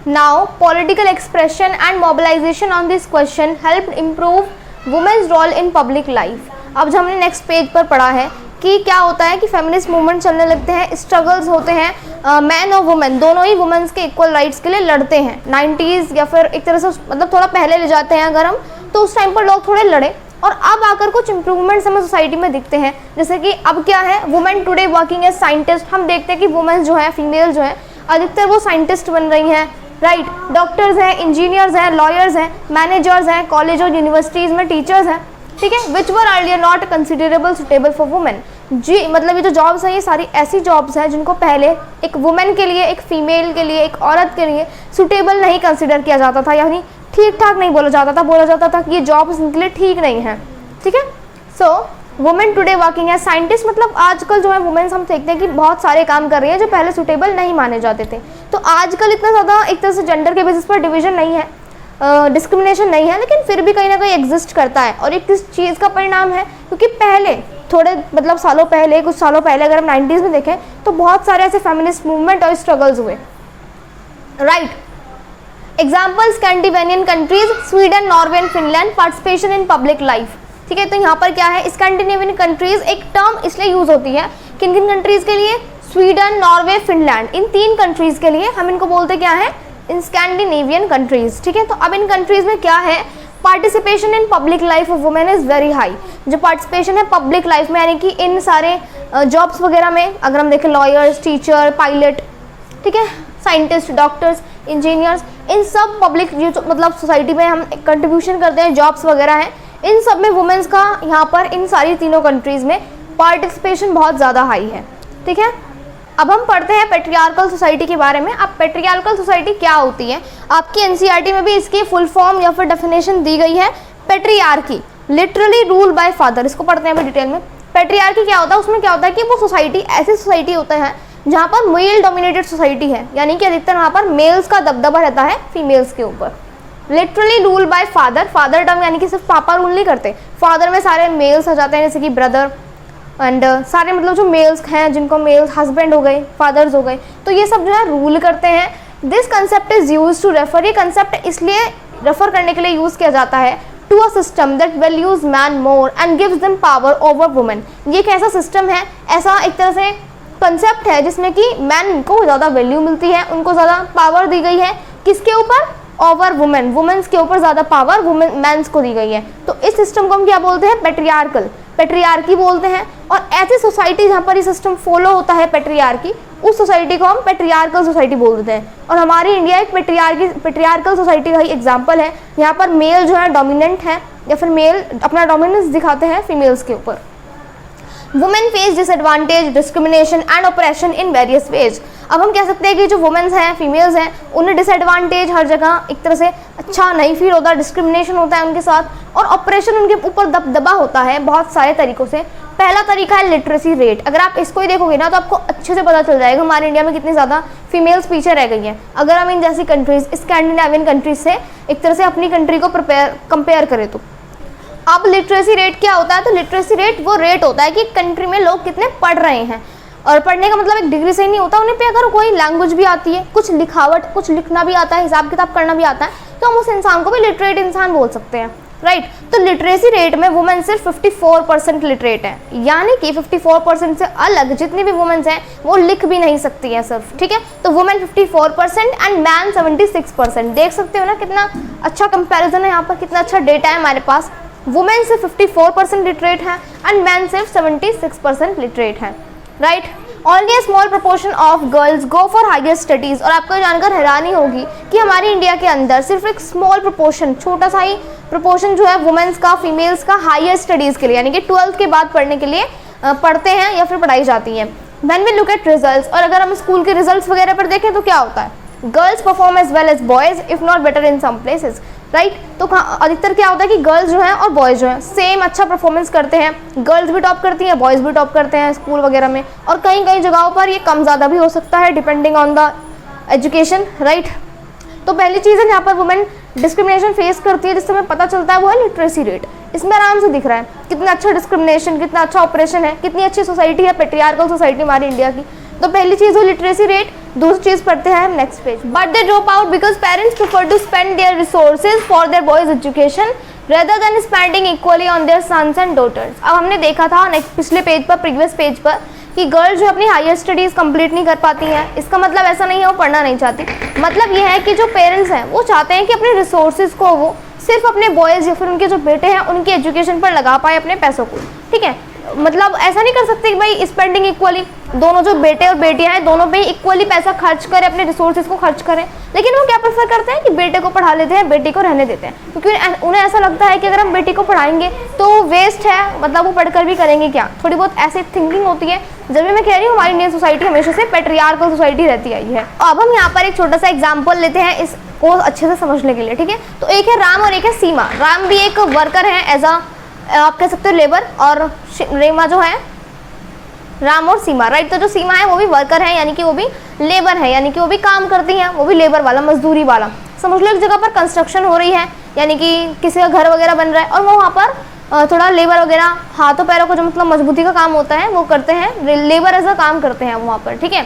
Now political expression and mobilisation on this question help improve women's role in public life. अब जो हमने नेक्स्ट पेज पर पढ़ा है कि क्या होता है कि फेमिनिस्ट मूवमेंट चलने लगते हैं, स्ट्रगल्स होते हैं, मैन और वुमेन दोनों ही वुमेन्स के इक्वल राइट्स के लिए लड़ते हैं। 90s या फिर एक तरह से मतलब थोड़ा पहले ले जाते हैं अगर हम, तो उस टाइम पर लोग थोड़े लड़े और अब आकर कुछ इंप्रूवमेंट्स हमें सोसाइटी में दिखते हैं। जैसे कि अब क्या है, women today working as scientist, हम देखते हैं कि वुमेन्स जो है, फीमेल जो है, अधिकतर वो साइंटिस्ट बन रही हैं। राइट, डॉक्टर्स हैं, इंजीनियर्स हैं, लॉयर्स हैं, मैनेजर्स हैं, कॉलेज और यूनिवर्सिटीज़ में टीचर्स हैं। ठीक है, which were earlier not considerable suitable for women. जी मतलब ये जो जॉब्स हैं ये सारी ऐसी जॉब्स हैं जिनको पहले एक वुमेन के लिए, एक फीमेल के लिए, एक औरत के लिए सुटेबल नहीं कंसिडर किया जाता था, यानी ठीक ठाक नहीं बोला जाता था कि ये जॉब्स इनके लिए ठीक नहीं है। ठीक है, so women today working as scientist, मतलब आजकल जो है वुमेन्स हम देखते हैं कि बहुत सारे काम कर रही हैं जो पहले सुटेबल नहीं माने जाते थे। तो आजकल इतना ज़्यादा एक तरह से जेंडर के बेसिस पर डिवीजन नहीं है, डिस्क्रिमिनेशन नहीं है, लेकिन फिर भी कहीं ना कहीं एग्जिस्ट करता है। और एक किस चीज़ का परिणाम है, क्योंकि पहले थोड़े मतलब सालों पहले, कुछ सालों पहले अगर हम 90s में देखें तो बहुत सारे ऐसे फेमिनिस्ट मूवमेंट और स्ट्रगल्स हुए। Right, example Scandinavian countries, Sweden, Norway and Finland, participation in public life. ठीक है, तो यहाँ पर क्या है, स्कैंडिनेवियन कंट्रीज एक टर्म इसलिए यूज होती है, किन किन कंट्रीज के लिए, स्वीडन, नॉर्वे, फिनलैंड, इन 3 कंट्रीज के लिए हम इनको बोलते क्या है, इन स्कैंडिनेवियन कंट्रीज। ठीक है, तो अब इन कंट्रीज में क्या है, participation in public life of women is very high. जो पार्टिसिपेशन है पब्लिक लाइफ में, यानी कि इन सारे जॉब्स वगैरह में, अगर हम देखें लॉयर्स, टीचर, पायलट, ठीक है, साइंटिस्ट, डॉक्टर्स, इंजीनियर्स, इन सब पब्लिक जो मतलब सोसाइटी में हम कंट्रीब्यूशन करते हैं, जॉब्स वगैरह हैं, इन सब में वुमेन्स का यहाँ पर इन सारी तीनों कंट्रीज़ में पार्टिसिपेशन बहुत ज़्यादा हाई है। ठीक है, अब हम पढ़ते हैं पेट्रियार्कल सोसाइटी के बारे में। अब पेट्रियार्कल सोसाइटी क्या होती है, आपकी एनसीईआरटी में भी इसकी फुल फॉर्म या फिर डेफिनेशन दी गई है, patriarchy, literally rule by father. इसको पढ़ते हैं अभी डिटेल में। पेट्रियार्की क्या होता है, उसमें क्या होता है कि वो सोसाइटी ऐसी सोसाइटी होता है जहाँ पर मेल डोमिनेटेड सोसाइटी है, यानी कि अधिकतर वहाँ पर मेल्स का दबदबा रहता है फीमेल्स के ऊपर। Literally rule by father, father term यानी कि सिर्फ पापा रूल नहीं करते, फादर में सारे मेल्स आ जाते हैं, जैसे कि ब्रदर एंड सारे मतलब जो मेल्स हैं, जिनको मेल्स हस्बैंड हो गए, फादर्स हो गए, तो ये सब जो है रूल करते हैं। This concept is use to refer, ये कंसेप्ट इसलिए रेफर करने के लिए यूज़ किया जाता है, to a system that values man more and gives them power over women. ये एक ऐसा सिस्टम है, ऐसा एक तरह से कंसेप्ट है जिसमें कि मैन को ज़्यादा वैल्यू मिलती है, उनको ज़्यादा पावर दी गई है, किसके ऊपर, ओवर वुमेन, वुमेन्स के ऊपर ज़्यादा पावर वुमेन मैंस को दी गई है। तो इस सिस्टम को हम क्या बोलते हैं, पेट्रियार्कल। पेट्रियार्की बोलते हैं। और ऐसी सोसाइटी जहाँ पर ये सिस्टम फॉलो होता है पेट्रियार्की, उस सोसाइटी को हम पेट्रियार्कल सोसाइटी बोलते हैं। और हमारी इंडिया एक पेट्रियार्कल सोसाइटी का ही एग्जाम्पल है। यहाँ पर मेल जो है डोमिनेंट है, या फिर मेल अपना डोमिनेंस दिखाते हैं फीमेल्स के ऊपर। Women face disadvantage, discrimination and operation in various ways. अब हम कह सकते हैं कि जो वुमेन्स हैं, फीमेल्स हैं, उन्हें डिसएडवांटेज हर जगह एक तरह से अच्छा नहीं फील होता, डिस्क्रिमिनेशन होता है उनके साथ, और ऑपरेशन उनके ऊपर दबदबा होता है बहुत सारे तरीक़ों से। पहला तरीका है लिटरेसी रेट। अगर आप इसको ही देखोगे ना तो आपको अच्छे से पता चल जाएगा हमारे इंडिया में कितनी ज़्यादा फीमेल्स पीछे रह गई हैं। अगर हम इन जैसी कंट्रीज़, स्कैंडिनेवियन कंट्रीज से एक तरह से अपनी कंट्री को कंपेयर करें तो। अब लिटरेसी रेट क्या होता है? तो लिटरेसी रेट वो रेट होता है कि कंट्री में लोग कितने पढ़ रहे हैं। और पढ़ने का मतलब एक डिग्री से ही नहीं होता, उन्हें पे अगर कोई लैंग्वेज भी आती है, कुछ लिखावट, कुछ लिखना भी आता है, हिसाब किताब करना भी आता है, तो हम उस इंसान को भी लिटरेट इंसान बोल सकते हैं, राइट। तो लिटरेसी रेट में वुमेन सिर्फ 54% लिटरेट है, यानी कि 54% से अलग जितनी भी वुमेन्स हैं वो लिख भी नहीं सकती हैं सिर्फ, ठीक है। तो वुमेन 54% एंड मैन 76%। देख सकते हो ना कितना अच्छा कंपैरिजन है, यहाँ पर कितना अच्छा डेटा है हमारे पास। वुमेन सिर्फ 54% लिटरेट है एंड मैन सिर्फ 76% लिटरेट है, right. Only small proportion of girls go for higher studies. और आपको जानकर हैरानी होगी कि हमारी इंडिया के अंदर सिर्फ एक स्मॉल प्रोपोर्शन, छोटा सा ही प्रोपोर्शन जो है वुमेन्स का, फीमेल्स का हायर स्टडीज़ के लिए, यानी कि 12th के बाद पढ़ने के लिए पढ़ते हैं या फिर पढ़ाई जाती हैं। When we look at results, और अगर हम स्कूल के रिजल्ट्स वगैरह पर देखें तो क्या होता है? Girls perform as well as boys if not better in some places, right. तो अधिकतर क्या होता है कि गर्ल्स जो हैं और बॉयज़ जो हैं सेम अच्छा परफॉर्मेंस करते हैं। गर्ल्स भी टॉप करती हैं, बॉयज़ भी टॉप करते हैं स्कूल वगैरह में, और कई कई जगहों पर ये कम ज़्यादा भी हो सकता है depending on the education, right. तो पहली चीज़ है जहाँ पर वुमेन डिस्क्रिमिनेशन फेस करती है, जिससे हमें पता चलता है, वो है लिटरेसी रेट। इसमें आराम से दिख रहा है कितना अच्छा डिस्क्रिमिनेशन, कितना अच्छा ऑपरेशन है, कितनी अच्छी सोसाइटी है पेट्रियार्कल सोसाइटी हमारी इंडिया की। तो पहली चीज़ हो लिटरेसी रेट। दूसरी चीज़ पढ़ते हैं हम next page. But they drop out because parents prefer to spend their resources for their boys education rather than spending equally on their sons and daughters. अब हमने देखा था नेक्स्ट पिछले पेज पर, प्रीवियस पेज पर, कि गर्ल्स जो अपनी हायर स्टडीज़ कंप्लीट नहीं कर पाती हैं। इसका मतलब ऐसा नहीं है वो पढ़ना नहीं चाहती, मतलब ये है कि जो पेरेंट्स हैं वो चाहते हैं कि अपने रिसोर्सेज को वो सिर्फ अपने बॉयज़ या फिर उनके जो बेटे हैं उनकी एजुकेशन पर लगा पाए अपने पैसों को, ठीक है। मतलब ऐसा नहीं कर सकते कि भाई स्पेंडिंग इक्वली, दोनों जो बेटे और बेटियां हैं दोनों पे इक्वली पैसा खर्च करें, अपने रिसोर्सेज को खर्च करें। लेकिन वो क्या प्रेफर करते हैं कि बेटे को पढ़ा लेते हैं, बेटी को रहने देते हैं, क्योंकि उन्हें ऐसा लगता है कि अगर हम बेटी को पढ़ाएंगे तो वेस्ट है, मतलब वो पढ़कर भी करेंगे क्या। थोड़ी बहुत ऐसी थिंकिंग होती है। जब भी मैं कह रही हूँ हमारी इंडियन सोसाइटी हमेशा से पेट्रियार्कल सोसाइटी रहती आई है। अब हम यहाँ पर एक छोटा सा एग्जाम्पल लेते हैं इसको अच्छे से समझने के लिए, ठीक है। तो एक है राम और एक है सीमा। राम भी एक वर्कर है, एज अ आप कह सकते हो लेबर, और रेमा जो है, राम और सीमा, राइट। तो जो सीमा है वो भी वर्कर है, यानी कि वो भी लेबर है, यानी कि वो भी काम करती हैं, वो भी लेबर वाला, मजदूरी वाला। समझ लो एक जगह पर कंस्ट्रक्शन हो रही है, यानी कि किसी का घर वगैरह बन रहा है, और वो वहाँ पर थोड़ा लेबर वगैरह हाथों पैरों को जो मतलब मजबूती का काम होता है वो करते हैं, लेबर ऐसा काम करते हैं वहाँ पर, ठीक है।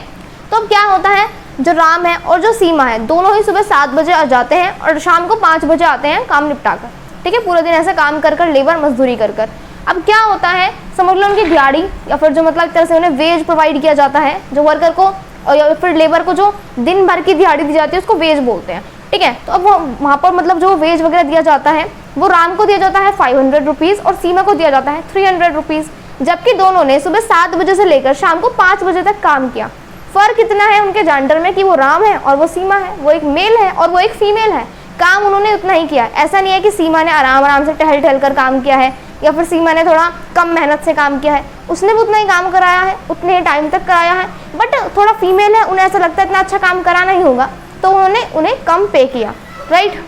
तो अब क्या होता है, जो राम है और जो सीमा है दोनों ही सुबह 7 बजे आ जाते हैं और शाम को 5 बजे आते हैं काम निपटा कर, ठीक है। पूरे दिन ऐसे काम कर कर, लेबर मजदूरी कर कर। अब क्या होता है, समझ लो उनकी दिहाड़ी या फिर जो मतलब एक तरह से उन्हें वेज प्रोवाइड किया जाता है, जो वर्कर को या फिर लेबर को जो दिन भर की दिहाड़ी दी जाती है उसको वेज बोलते हैं, ठीक है। तो अब वो वहाँ पर मतलब जो वेज वगैरह दिया जाता है वो राम को दिया जाता है 500 रुपीज़ और सीमा को दिया जाता है 300 रुपीज़, जबकि दोनों ने सुबह 7 बजे से लेकर शाम को 5 बजे तक काम किया। फ़र्क इतना है उनके जेंडर में कि वो राम है और वो सीमा है, वो एक मेल है और वो एक फीमेल है। काम उन्होंने उतना ही किया। ऐसा नहीं है कि सीमा ने आराम आराम से टहल टहल कर काम किया है या फिर सीमा ने थोड़ा कम मेहनत से काम किया है, उसने भी उतना ही काम कराया है, उतने ही टाइम तक कराया है। बट थोड़ा फीमेल है, उन्हें ऐसा लगता है इतना अच्छा काम करा नहीं होगा, तो उन्होंने उन्हें कम पे किया, राइट।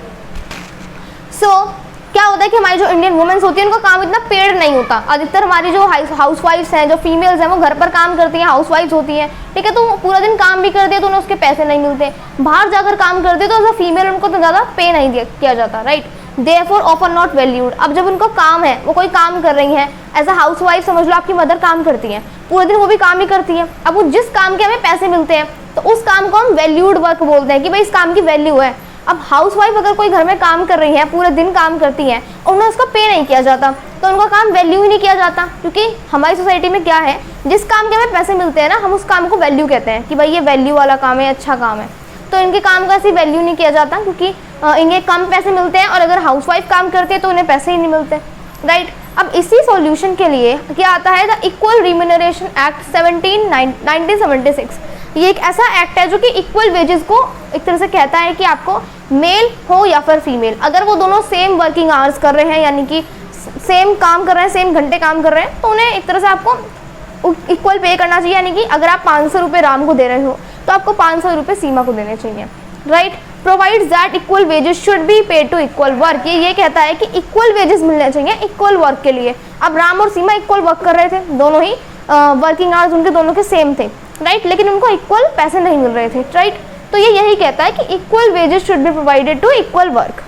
सो क्या होता है कि हमारी जो इंडियन वुमेन्स होती है उनका काम इतना पेड नहीं होता। अधिकतर हमारी जो हाउसवाइफ्स हैं, जो फीमेल्स हैं, वो घर पर काम करती हैं, हाउसवाइफ्स होती हैं, ठीक है। तो पूरा दिन काम भी करती है तो उन्हें उसके पैसे नहीं मिलते। बाहर जाकर काम करते तो एज अ फीमेल उनको तो ज़्यादा पे नहीं किया जाता, right. Therefore offer not valued. अब जब उनको काम है, वो कोई काम कर रही हैं एज अ हाउसवाइफ, समझ लो आपकी मदर काम करती हैं, पूरे दिन वो भी काम ही करती हैं। अब वो जिस काम के हमें पैसे मिलते हैं तो उस काम को हम वैल्यूड वर्क बोलते हैं कि भाई इस काम की वैल्यू है। अब हाउसवाइफ अगर कोई घर में काम कर रही है, पूरे दिन काम करती हैं और उन्हें उसका पे नहीं किया जाता, तो उनका काम वैल्यू ही नहीं किया जाता। क्योंकि हमारी सोसाइटी में क्या है, जिस काम के हमें पैसे मिलते हैं ना, हम उस काम को वैल्यू कहते हैं कि भाई ये वैल्यू वाला काम है, अच्छा काम है। तो इनके काम का ऐसी वैल्यू नहीं किया जाता क्योंकि इनके कम पैसे मिलते हैं, और अगर हाउसवाइफ काम करती है तो उन्हें पैसे ही नहीं मिलते, राइट। अब इसी सॉल्यूशन के लिए क्या आता है, द इक्वल रिम्यूनरेशन एक्ट 1976। ये एक ऐसा एक्ट है जो कि इक्वल वेजेस को एक तरह से कहता है कि आपको मेल हो या फिर फीमेल, अगर वो दोनों सेम वर्किंग आवर्स कर रहे हैं, यानी कि सेम काम कर रहे हैं, सेम घंटे काम कर रहे हैं, तो उन्हें एक तरह से आपको इक्वल पे करना चाहिए। यानी कि अगर आप 500 रुपये राम को दे रहे हो तो आपको 500 रुपये सीमा को देने चाहिए, right. Provides that equal wages should be paid to equal work. ये कहता है कि इक्वल वेजेस मिलने चाहिए इक्वल वर्क के लिए। अब राम और सीमा इक्वल वर्क कर रहे थे, दोनों ही वर्किंग आवर्स उनके दोनों के सेम थे, राइट, लेकिन उनको इक्वल पैसे नहीं मिल रहे थे, राइट। तो ये यही कहता है कि equal wages should be provided to equal work.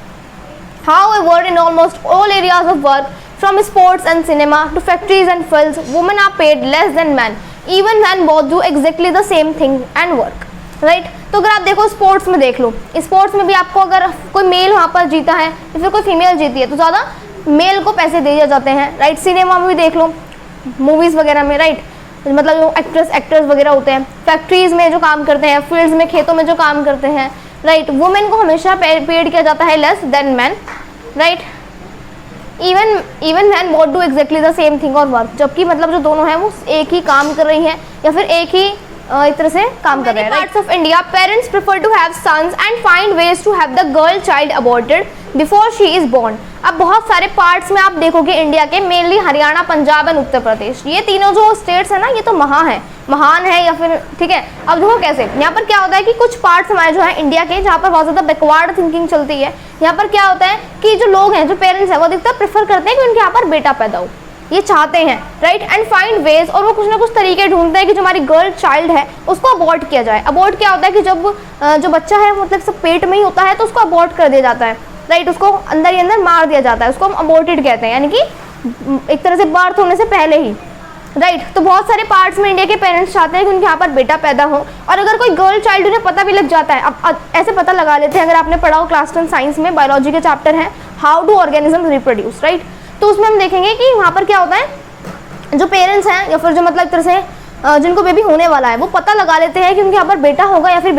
However, in almost all areas of work, from sports and cinema to factories and fields, women are paid less than men, even when both do exactly the same thing and work, right? तो अगर आप देखो sports में देख लो, sports में भी आपको अगर कोई मेल वहाँ पर जीता है या फिर कोई फीमेल जीती है तो ज़्यादा मेल को पैसे दिए जाते हैं, राइट। सिनेमा में भी देख लो, मूवीज़ वगैरह में, राइट, मतलब जो एक्टर्स वगैरह होते हैं, फैक्ट्रीज़ में जो काम करते हैं, फील्ड्स में, खेतों में जो काम करते हैं, राइट, वुमेन को हमेशा पेड किया जाता है less than man, right. Even man both do exactly the same thing और वर्क, जबकि मतलब जो दोनों हैं वो एक ही काम कर रही हैं या फिर एक ही एक तरह से काम कर रहे हैं। Parts of India parents prefer to have sons and find ways to have the girl child aborted before she is born. अब बहुत सारे पार्ट्स में आप देखोगे इंडिया के, मेनली हरियाणा, पंजाब एंड उत्तर प्रदेश, ये तीनों जो स्टेट्स है ना, ये तो महान है या फिर ठीक है। अब देखो कैसे, यहाँ पर क्या होता है कि कुछ पार्ट्स हमारे जो है इंडिया के, जहाँ पर बहुत ज़्यादा बैकवर्ड थिंकिंग चलती है, यहाँ पर क्या होता है कि जो लोग हैं, जो पेरेंट्स हैं, वो अधिकतर प्रेफर करते हैं कि उनके यहाँ पर बेटा पैदा हो, ये चाहते हैं, राइट, एंड फाइंड वेज, और वो कुछ ना कुछ तरीके ढूंढते हैं कि जो हमारी गर्ल चाइल्ड है उसको अबॉर्ट किया जाए। अबॉर्ट क्या होता है कि जब जो बच्चा है मतलब सब पेट में ही होता है तो उसको अबॉर्ट कर दिया जाता है, राइट, उसको अंदर ही अंदर मार दिया जाता है, उसको हम अबॉर्टेड कहते हैं, यानी कि एक तरह से बर्थ होने से पहले ही, राइट। तो बहुत सारे पार्ट्स में इंडिया के पेरेंट्स चाहते हैं कि उनके यहाँ पर बेटा पैदा हो, और अगर कोई गर्ल चाइल्ड उन्हें पता भी लग जाता है, अब ऐसे पता लगा लेते हैं, अगर आपने पढ़ा हो क्लास 10 साइंस में, बायोलॉजी के चैप्टर है how do organism reproduce, right, तो उसमें हम देखेंगे कि वहाँ पर क्या होता है, जो पेरेंट्स हैं या फिर जो मतलब एक तरह से जिनको बेबी होने वाला है, वो पता लगा लेते हैं कि उनके यहाँ पर बेटा होगा या फिर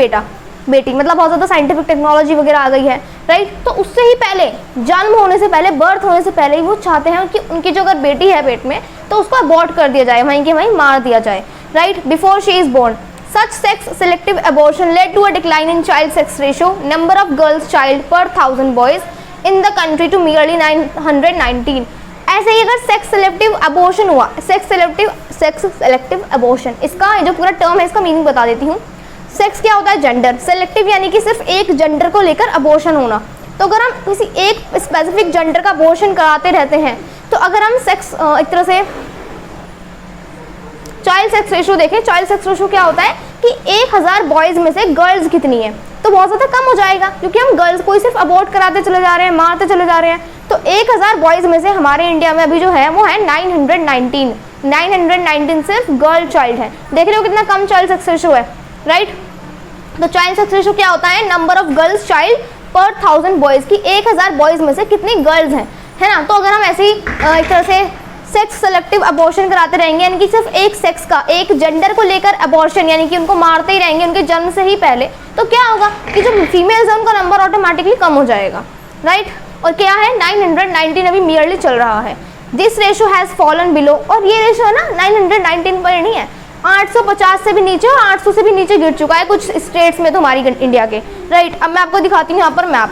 बेटी, मतलब बहुत ज़्यादा साइंटिफिक टेक्नोलॉजी वगैरह आ गई है, राइट। तो उससे ही पहले, जन्म होने से पहले, बर्थ होने से पहले ही वो चाहते हैं कि उनकी जो अगर बेटी है पेट में तो उसको अबॉर्ट कर दिया जाए, वहीं के वहीं मार दिया जाए, right, before she is born. Such sex selective abortion led to a decline in child sex ratio, number of girls child per 1000 boys in the country to merely 919। ऐसे ही अगर सेक्स सिलेक्टिव अबॉर्शन हुआ, sex selective abortion, इसका जो पूरा term है इसका meaning बता देती हूँ। सेक्स क्या होता है, जेंडर, सेलेक्टिव यानी कि सिर्फ एक जेंडर को लेकर अबॉर्शन होना। तो अगर हम किसी एक स्पेसिफिक जेंडर का अबॉर्शन कराते रहते हैं, तो अगर हम सेक्स एक तरह से चाइल्ड सेक्स रेशियो देखें, चाइल्ड सेक्स रेशियो क्या होता है कि 1000 बॉयज़ में से गर्ल्स कितनी है, तो बहुत ज़्यादा कम हो जाएगा, क्योंकि हम गर्ल्स को ही सिर्फ अबॉर्ट कराते चले जा रहे हैं, मारते चले जा रहे हैं। तो 1000 बॉयज़ में से हमारे इंडिया में अभी जो है वो है 919 सिर्फ गर्ल चाइल्ड है। देख रहे हो कितना कम चाइल्ड सेक्स रेशियो है, राइट। तो चाइल्ड सेक्स रेशियो क्या होता है, number of girls child per 1000 boys, की 1000 बॉयज़ में से कितनी गर्ल्स हैं, है ना। तो अगर हम ऐसे ही एक तरह से सेक्स सेलेक्टिव अबॉर्शन कराते रहेंगे, यानी कि सिर्फ एक सेक्स का, एक जेंडर को लेकर अबॉर्शन, यानी कि उनको मारते ही रहेंगे उनके जन्म से ही पहले, तो क्या होगा कि जो फीमेल्स हैं उनका नंबर ऑटोमेटिकली कम हो जाएगा, राइट। और क्या है, 919 अभी मियरली चल रहा है। This ratio has fallen below, और ये रेशो है ना 919 पर नहीं है, 850 से भी नीचे और 800 से भी नीचे गिर चुका है कुछ स्टेट्स में तो हमारी इंडिया के, राइट। अब मैं आपको दिखाती हूँ यहाँ पर मैप।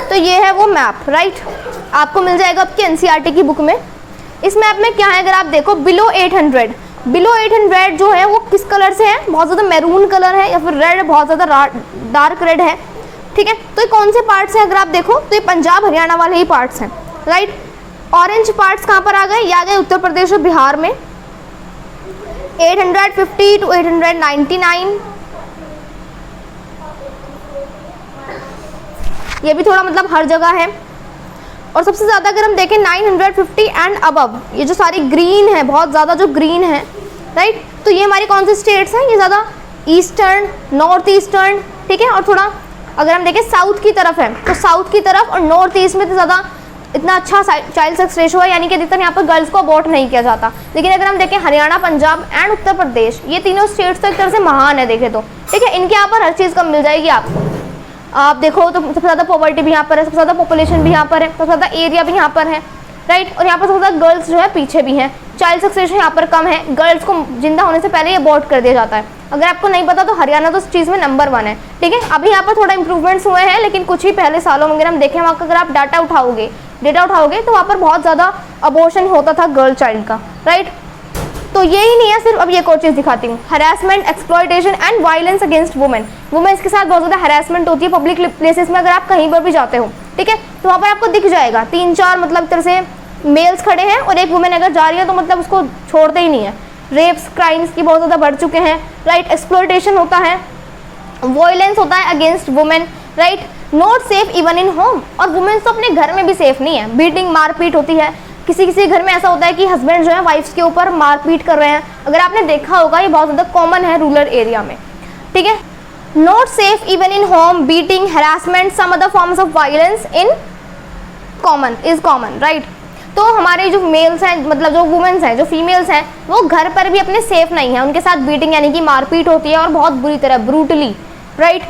तो ये है वो मैप, राइट, आपको मिल जाएगा आपकी एनसीईआरटी की बुक में। इस मैप में क्या है, अगर आप देखो बिलो 800 जो है वो किस कलर से है, बहुत ज़्यादा मैरून कलर है या फिर रेड, बहुत ज़्यादा डार्क रेड है, ठीक है। तो ये कौन से पार्ट्स हैं, अगर आप देखो तो ये पंजाब हरियाणा वाले ही पार्ट्स हैं, राइट। ऑरेंज पार्ट्स कहाँ पर आ गए, ये आ गए उत्तर प्रदेश और बिहार में। 850 to 899, ये भी थोड़ा मतलब हर जगह है। और सबसे ज़्यादा अगर हम देखें 950 एंड अबव, ये जो सारी ग्रीन है, बहुत ज़्यादा जो ग्रीन है, राइट। तो ये हमारी कौन सी स्टेट्स हैं, ये ज़्यादा ईस्टर्न, नॉर्थ ईस्टर्न, ठीक है। और थोड़ा अगर हम देखें साउथ की तरफ है, तो साउथ की तरफ और नॉर्थ ईस्ट में तो ज़्यादा इतना अच्छा चाइल्ड सेक्स रेशो है, यानी कि अधिकतर यहाँ पर गर्ल्स को अबॉर्ट नहीं किया जाता। लेकिन अगर हम देखें हरियाणा, पंजाब एंड उत्तर प्रदेश, ये तीनों स्टेट्स तो एक तरह से महान है देखें तो, ठीक है। इनके यहाँ पर हर चीज़ कम मिल जाएगी आपको। आप देखो तो सबसे ज़्यादा पॉवर्टी भी यहाँ पर है, सबसे ज़्यादा पॉपुलेशन भी यहाँ पर है, सबसे ज़्यादा एरिया भी यहाँ पर है, राइट। और यहाँ पर सबसे ज़्यादा गर्ल्स जो है पीछे भी हैं। चाइल्ड सक्सेशन यहाँ पर कम है, गर्ल्स को जिंदा होने से पहले ये अबॉर्ट कर दिया जाता है। अगर आपको नहीं पता तो हरियाणा तो इस चीज़ में नंबर 1 है, ठीक है। अभी यहाँ पर थोड़ा इंप्रूवमेंट्स हुए हैं, लेकिन कुछ ही पहले सालों में अगर हम देखें वहाँ का अगर आप डेटा उठाओगे तो वहाँ पर बहुत ज़्यादा अबॉर्शन होता था गर्ल चाइल्ड का, राइट। तो यही नहीं है सिर्फ, अब ये एक और चीज़ दिखाती हूँ, harassment, exploitation and violence against women. Women's के साथ बहुत ज़्यादा हरासमेंट होती है पब्लिक प्लेसेस में। अगर आप कहीं पर भी जाते हो, ठीक है, तो वहाँ पर आपको दिख जाएगा 3-4 मतलब तरह से मेल्स खड़े हैं और एक वुमेन अगर जा रही है तो मतलब उसको छोड़ते ही नहीं है। रेप्स, क्राइम्स की बहुत ज़्यादा बढ़ चुके हैं, राइट। एक्सप्लॉयटेशन होता है, वायलेंस होता है against women, right. Not safe even in home, और वुमेन्स तो अपने घर में भी सेफ नहीं है। बीटिंग, मारपीट होती है। किसी किसी घर में ऐसा होता है कि हस्बैंड जो है वाइफ्स के ऊपर मारपीट कर रहे हैं। अगर आपने देखा होगा ये बहुत ज़्यादा कॉमन है रूरल एरिया में, ठीक है। Not safe even in home, beating, harassment, some other forms of violence in common is common, right. तो हमारे जो मेल्स हैं, मतलब जो वुमेन्स हैं, जो फीमेल्स हैं, वो घर पर भी अपने सेफ नहीं है। उनके साथ बीटिंग यानी कि मारपीट होती है और बहुत बुरी तरह, ब्रूटली, राइट।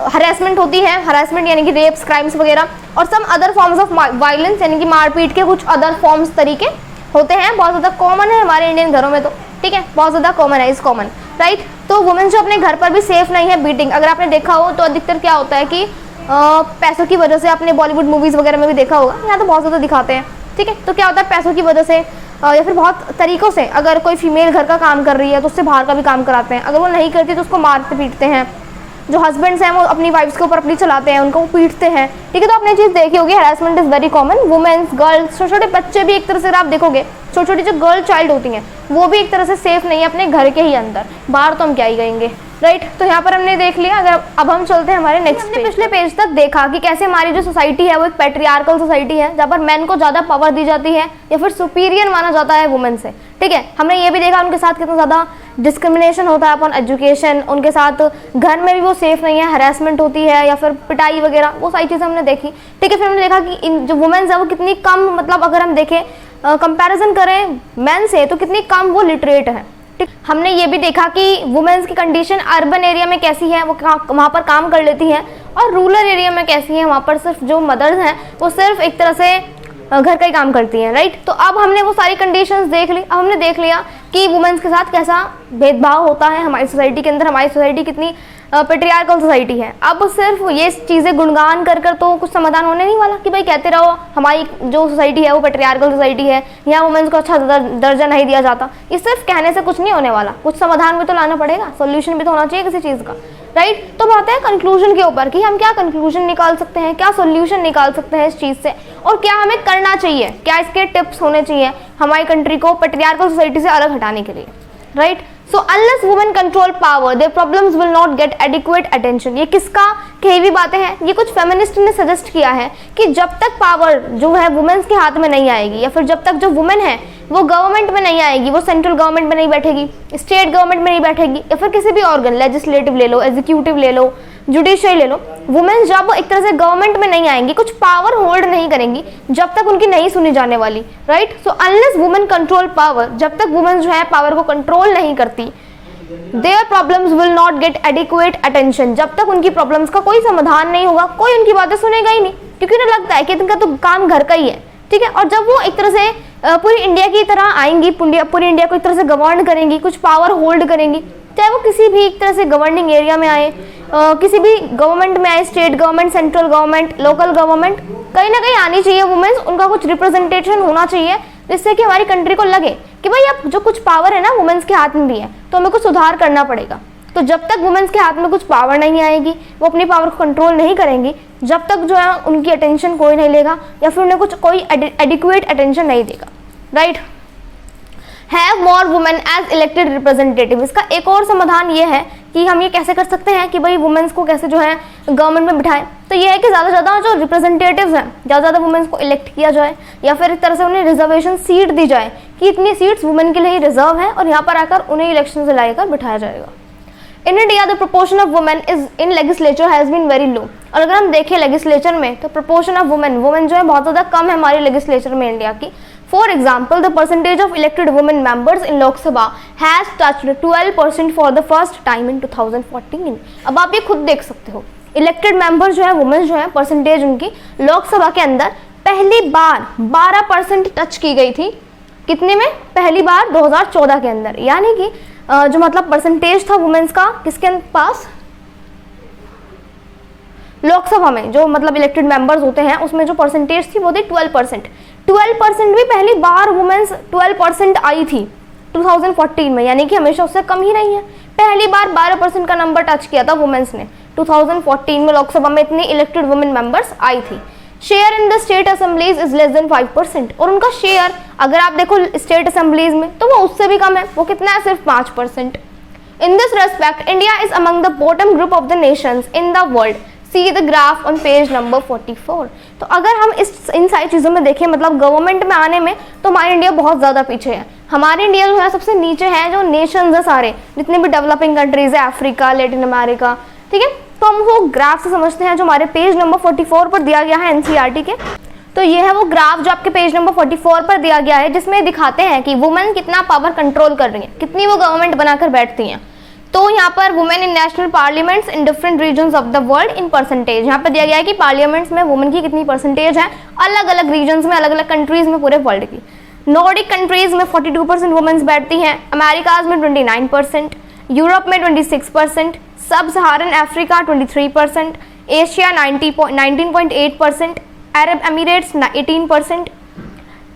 हरासमेंट होती है, हरासमेंट यानी कि रेप्स, क्राइम्स वगैरह, और some other forms of violence यानी कि मारपीट के कुछ अदर फॉर्म्स तरीके होते हैं। बहुत ज़्यादा कॉमन है हमारे इंडियन घरों में, तो ठीक है, बहुत ज़्यादा कॉमन है, इज कॉमन, राइट। तो वुमेन जो अपने घर पर भी सेफ नहीं है, बीटिंग। अगर आपने देखा हो तो अधिकतर क्या होता है कि पैसों की वजह से, आपने बॉलीवुड मूवीज़ वगैरह में भी देखा होगा, यहाँ तो बहुत ज़्यादा दिखाते हैं, ठीक है। तो क्या होता है, पैसों की वजह से या फिर बहुत तरीक़ों से, अगर कोई फीमेल घर का काम कर रही है तो उससे बाहर का भी काम कराते हैं। अगर वो नहीं करती तो उसको मारते पीटते हैं। जो हस्बैंड्स हैं वो अपनी वाइफ्स के ऊपर अपनी चलाते हैं, उनको वो पीटते हैं, ठीक है। तो आपने चीज़ देखी होगी, harassment is very common. Women's, girls, छोटे छोटे बच्चे भी एक तरह से, आप देखोगे छोटी छोटी जो गर्ल चाइल्ड होती हैं वो भी एक तरह से सेफ नहीं है अपने घर के ही अंदर, बाहर तो हम क्या ही कहेंगे, राइट। तो यहाँ पर हमने देख लिया। अगर अब हम चलते हैं हमारे नेक्स्ट पेज, पिछले पेज तक देखा कि कैसे हमारी जो सोसाइटी है वो एक पैट्रियार्कल सोसाइटी है, जहाँ पर मैन को ज़्यादा पावर दी जाती है या फिर सुपीरियर माना जाता है वुमेन से, ठीक है। हमने ये भी देखा उनके साथ कितना ज़्यादा डिस्क्रिमिनेशन होता है अपॉन एजुकेशन, उनके साथ घर में भी वो सेफ नहीं है, हरासमेंट होती है या फिर पिटाई वगैरह, वो सारी चीज़ें हमने देखी, ठीक है। फिर हमने देखा कि इन जो वुमेन्स है वो कितनी कम, मतलब अगर हम देखें कंपैरिजन करें मैन से तो कितनी कम वो लिटरेट है, ठीक। हमने ये भी देखा कि वुमेन्स की कंडीशन अर्बन एरिया में कैसी है, वो वहाँ पर काम कर लेती हैं, और रूरल एरिया में कैसी है, वहाँ पर सिर्फ जो मदर्स हैं वो सिर्फ एक तरह से घर का ही काम करती हैं, राइट। तो अब हमने वो सारी कंडीशंस देख ली। अब हमने देख लिया कि वुमेन्स के साथ कैसा भेदभाव होता है हमारी सोसाइटी के अंदर, हमारी सोसाइटी कितनी पेट्रियार्कल सोसाइटी है। अब सिर्फ ये चीज़ें गुणगान कर कर तो कुछ समाधान होने नहीं वाला कि भाई कहते रहो हमारी जो सोसाइटी है वो पेट्रियार्कल सोसाइटी है, यहाँ वुमेन्स को अच्छा दर्जा नहीं दिया जाता। ये सिर्फ कहने से कुछ नहीं होने वाला, कुछ समाधान भी तो लाना पड़ेगा, सोल्यूशन भी तो होना चाहिए किसी चीज़ का, राइट। तो बात है कंक्लूजन के ऊपर कि हम क्या कंक्लूजन निकाल सकते हैं, क्या सोल्यूशन निकाल सकते हैं इस चीज़ से, और क्या हमें करना चाहिए, क्या इसके टिप्स होने चाहिए हमारी कंट्री को पेट्रियार्कल सोसाइटी से अलग हटाने के लिए, right. So unless women control power their problems will not gate adequate attention. ये किसका कही हुई बातें हैं, ये कुछ फेमिनिस्ट ने सजेस्ट किया है कि जब तक पावर जो है वुमेन्स के हाथ में नहीं आएगी, या फिर जब तक जो वुमेन है वो गवर्नमेंट में नहीं आएगी, वो सेंट्रल गवर्नमेंट में नहीं बैठेगी, स्टेट गवर्नमेंट में नहीं बैठेगी, या फिर किसी भी ऑर्गन, लेजिस्लेटिव ले लो, एग्जीक्यूटिव ले लो, जुडिशियल ले लो, वुमेन जब एक तरह से गवर्नमेंट में नहीं आएंगी, कुछ पावर होल्ड नहीं करेंगी, जब तक उनकी नहीं सुनी जाने वाली, right. So unless women control power, जब तक वुमेन जो है पावर को कंट्रोल नहीं करती, their problems will not gate adequate attention, जब तक उनकी प्रॉब्लम्स का कोई समाधान नहीं होगा, कोई उनकी बातें सुनेगा ही नहीं, क्योंकि उन्हें लगता है कि इनका तो काम घर का ही है, ठीक है। और जब वो एक तरह से पूरी इंडिया की तरह आएंगी, पूरी इंडिया को एक तरह से गवर्न करेंगी, कुछ पावर होल्ड करेंगी, चाहे वो किसी भी एक तरह से गवर्निंग एरिया में आए, किसी भी गवर्नमेंट में आए, state government, central government, local government, कहीं ना कहीं आनी चाहिए वुमेन्स, उनका कुछ रिप्रेजेंटेशन होना चाहिए, जिससे कि हमारी कंट्री को लगे कि भाई अब जो कुछ पावर है ना वुमेन्स के हाथ में भी है, तो हमें कुछ सुधार करना पड़ेगा। तो जब तक वुमेन्स के हाथ में कुछ पावर नहीं आएगी, वो अपनी पावर को कंट्रोल नहीं करेंगी, जब तक जो है उनकी अटेंशन कोई नहीं लेगा, या फिर उन्हें कुछ कोई एडिक्वेट अटेंशन नहीं देगा, right. Have more women as elected representative, इसका एक और समाधान ये है कि हम ये कैसे कर सकते हैं कि भाई वुमेन्स को कैसे जो है गवर्नमेंट में बिठाएं। तो ये है कि ज़्यादा से ज़्यादा जो रिप्रेजेंटेटिव्स हैं, ज़्यादा से ज़्यादा वुमेन्स को इलेक्ट किया जाए, या फिर एक तरह से उन्हें रिजर्वेशन सीट दी जाए कि इतनी सीट्स वुमेन के लिए ही रिजर्व है, और यहाँ पर आकर उन्हें इलेक्शन से लाकर बिठाया जाएगा। In India the proportion of women is in legislature has been very low, और अगर हम देखें लेजिस्लेचर में तो प्रोपोर्शन ऑफ वुमेन जो है बहुत ज़्यादा कम है हमारी लेजिस्लेचर में इंडिया की। For example the percentage of elected women members in Lok Sabha has touched 12% for the first time in 2014। अब आप ये खुद देख सकते हो, इलेक्टेड मेंबर जो है वुमेन्स जो है परसेंटेज उनकी लोकसभा के अंदर पहली बार 12% टच की गई थी। कितने में? पहली बार 2014 के अंदर। यानी कि जो मतलब परसेंटेज था वुमेन्स का किसके पास, लोकसभा में जो मतलब इलेक्टेड मेंबर्स होते हैं उसमें जो परसेंटेज थी वो थी 12%। 12% भी पहली बार वुमेन्स 12% आई थी 2014 में, यानी कि हमेशा उससे कम ही रही है। पहली बार 12% का नंबर टच किया था वुमेन्स ने 2014 में, लोकसभा में इतनी इलेक्टेड वुमेन मेंबर्स आई थी। Share in the state assemblies is less than 5%, और उनका शेयर अगर आप देखो स्टेट असेंबलीज में तो वो उससे भी कम है, वो कितना है? सिर्फ 5%। In this respect India is among the bottom group of the Nations in the world, see the graph on page number 44। तो अगर हम इन सारी चीज़ों में देखें, मतलब गवर्नमेंट में आने में, तो हमारी इंडिया बहुत ज़्यादा पीछे है। हमारी इंडिया जो है सबसे नीचे है, जो नेशंस है सारे जितने भी डेवलपिंग कंट्रीज है, अफ्रीका, लैटिन अमेरिका, ठीक है। तो हम वो ग्राफ से समझते हैं जो हमारे पेज नंबर 44 पर दिया गया है एनसीईआरटी के। तो ये है वो ग्राफ जो आपके पेज नंबर 44 पर दिया गया है, जिसमें दिखाते हैं कि वुमेन कितना पावर कंट्रोल कर रही है, कितनी वो गवर्नमेंट बनाकर बैठती हैं। तो यहाँ पर women in national parliaments in different regions of the world in percentage, यहाँ पर दिया गया है कि पार्लियामेंट्स में वुमेन की कितनी परसेंटेज है अलग अलग रीजन्स में, अलग अलग कंट्रीज में पूरे वर्ल्ड की। नॉर्डिक कंट्रीज में 42% वुमेन्स बैठती हैं, अमेरिकाज में 29%, यूरोप में 26%, सब सहारन Africa 23%, Asia 19.8%, Arab Emirates 18%,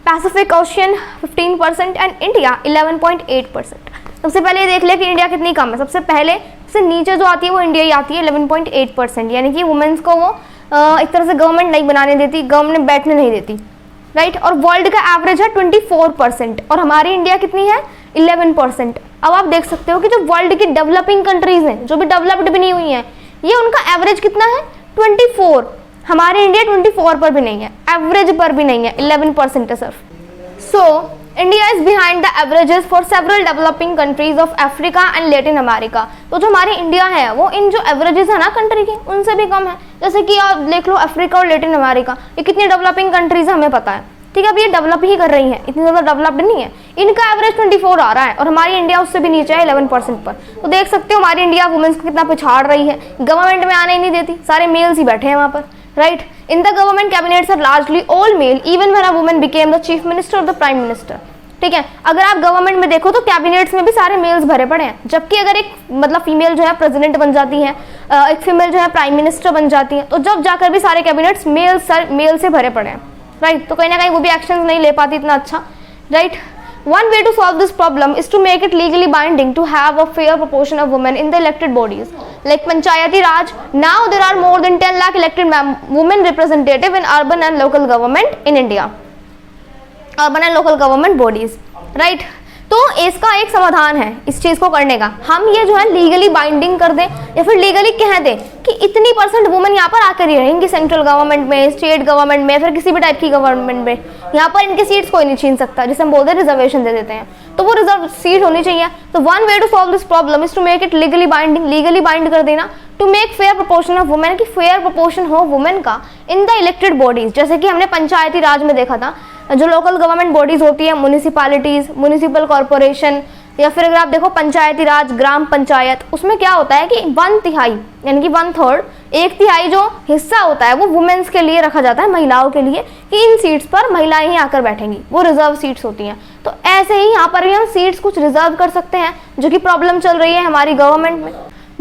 Pacific ocean 15% and India 11.8%। सबसे पहले ये देख ले कि इंडिया कितनी कम है। सबसे पहले सबसे नीचे जो आती है वो इंडिया ही आती है 11.8%, यानी कि वुमेन्स को वो एक तरह से गवर्नमेंट नहीं बनाने देती, गवर्नमेंट बैठने नहीं देती, राइट। और वर्ल्ड का एवरेज है 24% और हमारी इंडिया कितनी है? 11%। अब आप देख सकते हो कि जो वर्ल्ड की डेवलपिंग कंट्रीज हैं, जो भी डेवलप्ड भी नहीं हुई हैं, ये उनका एवरेज कितना है? 24। हमारे इंडिया 24 पर भी नहीं है, एवरेज पर भी नहीं है, 11% है सिर्फ। So India is behind the averages for several developing countries of Africa and Latin America. तो जो हमारी इंडिया है वो इन जो एवरेजेस है ना कंट्री के, उनसे भी कम है। जैसे कि आप देख लो अफ्रीका और लैटिन अमेरिका, ये कितनी डेवलपिंग कंट्रीज है हमें पता है, ठीक है। अब ये डेवलप ही कर रही हैं, इतनी ज़्यादा डेवलप्ड नहीं है। इनका एवरेज 24 आ रहा है और हमारी इंडिया उससे भी नीचे है 11% पर। तो देख सकते हो हमारी इंडिया वुमेन्स को कितना पिछाड़ रही है, गवर्नमेंट में आने ही नहीं देती, सारे मेल्स ही बैठे हैं वहाँ पर, right. In the government cabinets are largely all male even when a woman became the chief minister और द प्राइम मिनिस्टर, ठीक है। अगर आप गवर्नमेंट में देखो तो कैबिनेट्स में भी सारे मेल्स भरे पड़े हैं, जबकि अगर एक मतलब फीमेल जो है प्रेसिडेंट बन जाती है, एक फीमेल जो है प्राइम मिनिस्टर बन जाती है, तो जब जाकर भी सारे कैबिनेट्स मेल से भरे पड़े हैं, राइट। तो कहीं ना कहीं वो भी एक्शन नहीं ले पाती इतना अच्छा, right. One way to solve this problem is to make it legally binding to have a fair proportion of women in the elected bodies. Like Panchayati Raj, now there are more than 10 lakh elected women representative in urban and local government in India. Urban and local government bodies, right? तो इसका एक समाधान है इस चीज़ को करने का, हम ये जो है लीगली बाइंडिंग कर दें या फिर लीगली कह दें कि इतनी % वुमेन यहाँ पर आकर ही रहेंगी, सेंट्रल गवर्नमेंट में, स्टेट गवर्नमेंट में, फिर किसी भी टाइप की गवर्नमेंट में। यहाँ पर इनकी सीट्स कोई नहीं छीन सकता, जिसे हम बोलते हैं रिजर्वेशन दे देते हैं, तो वो रिजर्व सीट होनी चाहिए। तो one way to solve this problem is to make it legally binding, legally bind कर देना, to make fair proportion of women, की फेयर प्रोपोर्शन हो वुमेन का इन द इलेक्टेड बॉडीज। जैसे कि हमने पंचायती राज में देखा था, जो लोकल गवर्नमेंट बॉडीज होती है, म्यूनिसिपैलिटीज, म्यूनिसिपल कॉर्पोरेशन, या फिर अगर आप देखो पंचायती राज, ग्राम पंचायत, उसमें क्या होता है कि 1/3 यानी कि 1/3, 1/3 जो हिस्सा होता है वो वुमेन्स के लिए रखा जाता है, महिलाओं के लिए, कि इन सीट्स पर महिलाएं ही आकर बैठेंगी, वो रिजर्व सीट्स होती हैं। तो ऐसे ही यहाँ पर भी हम सीट्स कुछ रिजर्व कर सकते हैं, जो कि प्रॉब्लम चल रही है हमारी गवर्नमेंट में।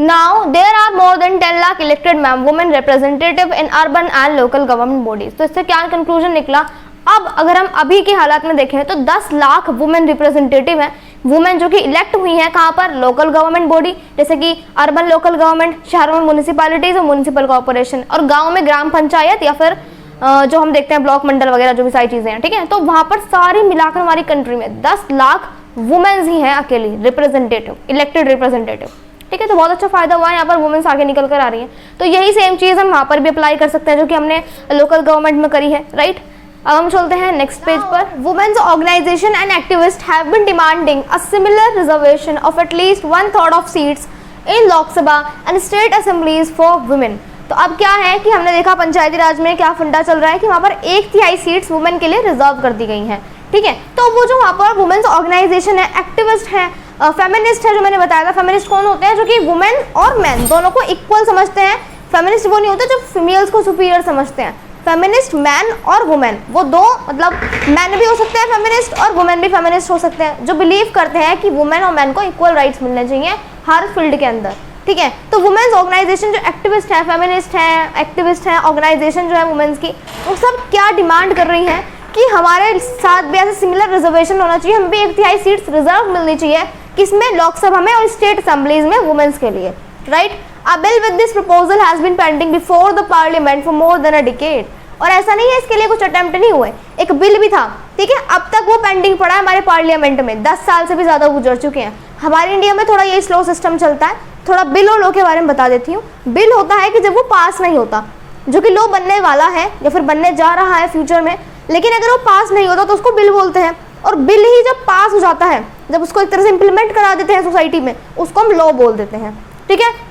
Now there are more than 10 lakh elected women representative in urban and local government bodies। तो इससे क्या कंक्लूजन निकला? अब अगर हम अभी के हालात में देखें तो 10 लाख वुमेन रिप्रेजेंटेटिव हैं, वुमेन जो कि इलेक्ट हुई हैं कहाँ पर? लोकल गवर्नमेंट बॉडी, जैसे कि अर्बन लोकल गवर्नमेंट, शहरों में म्यूनिसिपैलिटीज और म्यूनिसिपल कॉर्पोरेशन, और गाँव में ग्राम पंचायत, या फिर जो हम देखते हैं ब्लॉक मंडल वगैरह, जो भी सारी चीज़ें हैं, ठीक है। तो वहाँ पर सारी मिलाकर हमारी कंट्री में 10 लाख वुमेन्स ही हैं अकेली रिप्रेजेंटेटिव, इलेक्टेड रिप्रेजेंटेटिव, ठीक है। तो बहुत अच्छा फायदा हुआ है, यहाँ पर वुमेन्स आगे निकल कर आ रही हैं। तो यही सेम चीज़ हम वहाँ पर भी अप्लाई कर सकते हैं, जो कि हमने लोकल गवर्नमेंट में करी है, राइट। अब हम चलते हैं नेक्स्ट पेज पर। Women's organisation and activist have been demanding a similar reservation of at least 1/3 of seats in Lok Sabha and state assemblies for women. तो अब क्या है कि हमने देखा पंचायती राज में क्या फंडा चल रहा है कि वहाँ पर 1/3 सीट्स वुमेन के लिए रिजर्व कर दी गई हैं, ठीक है। तो वो जो वहाँ पर वुमेन्स ऑर्गेनाइजेशन है, एक्टिविस्ट है, फेमिनिस्ट है, जो मैंने बताया था, फेमिनिस्ट कौन होते हैं? जो कि वुमेन और मैन दोनों को इक्वल समझते हैं, फेमिनिस्ट वो नहीं होते जो फीमेल्स को सुपीरियर समझते हैं। फेमिनिस्ट मैन और वुमेन, वो दो मतलब मैन भी हो सकते हैं फेमिनिस्ट और वुमेन भी फेमिनिस्ट हो सकते हैं, जो बिलीव करते हैं कि वुमेन और मैन को इक्वल राइट्स मिलने चाहिए हर फील्ड के अंदर, ठीक है। तो वुमेन्स ऑर्गेनाइजेशन जो एक्टिविस्ट हैं, फेमिनिस्ट हैं, एक्टिविस्ट हैं, ऑर्गेनाइजेशन जो है वुमेन्स की, वो सब क्या डिमांड कर रही हैं कि हमारे साथ भी ऐसे सिमिलर रिजर्वेशन होना चाहिए, हमें भी 1/3 सीट्स रिजर्व मिलनी चाहिए, किसमें, लोकसभा में और स्टेट असेंबलीज में वुमेन्स के लिए, right. A bill with this proposal has been pending before the parliament for more than a decade. और ऐसा नहीं है इसके लिए कुछ अटेम्प्ट नहीं हुए, एक बिल भी था, ठीक है, अब तक वो पेंडिंग पड़ा है हमारे पार्लियामेंट में, 10 साल से भी ज़्यादा गुजर चुके हैं। हमारे इंडिया में थोड़ा ये स्लो सिस्टम चलता है। थोड़ा बिल और लॉ के बारे में बता देती हूँ। बिल होता है कि जब वो पास नहीं होता, जो कि लॉ बनने वाला है या फिर बनने जा रहा है फ्यूचर में, लेकिन अगर वो पास नहीं होता तो उसको बिल बोलते हैं। और बिल ही जब पास हो जाता है, जब उसको एक तरह से इम्प्लीमेंट करा देते हैं सोसाइटी में, उसको हम लॉ बोल देते हैं, ठीक है।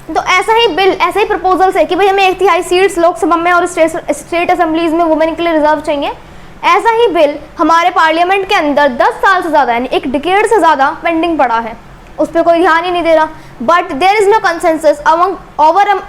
तो ऐसा ही बिल, ऐसा ही प्रपोजल्स है कि भाई हमें 1/3 सीट्स लोकसभा में और स्टेट असेंबलीज में वुमेन के लिए रिजर्व चाहिए। ऐसा ही बिल हमारे पार्लियामेंट के अंदर 10 साल से ज़्यादा यानी 1 डिकेड से ज़्यादा पेंडिंग पड़ा है, उस पर कोई ध्यान ही नहीं दे रहा। But there is no consensus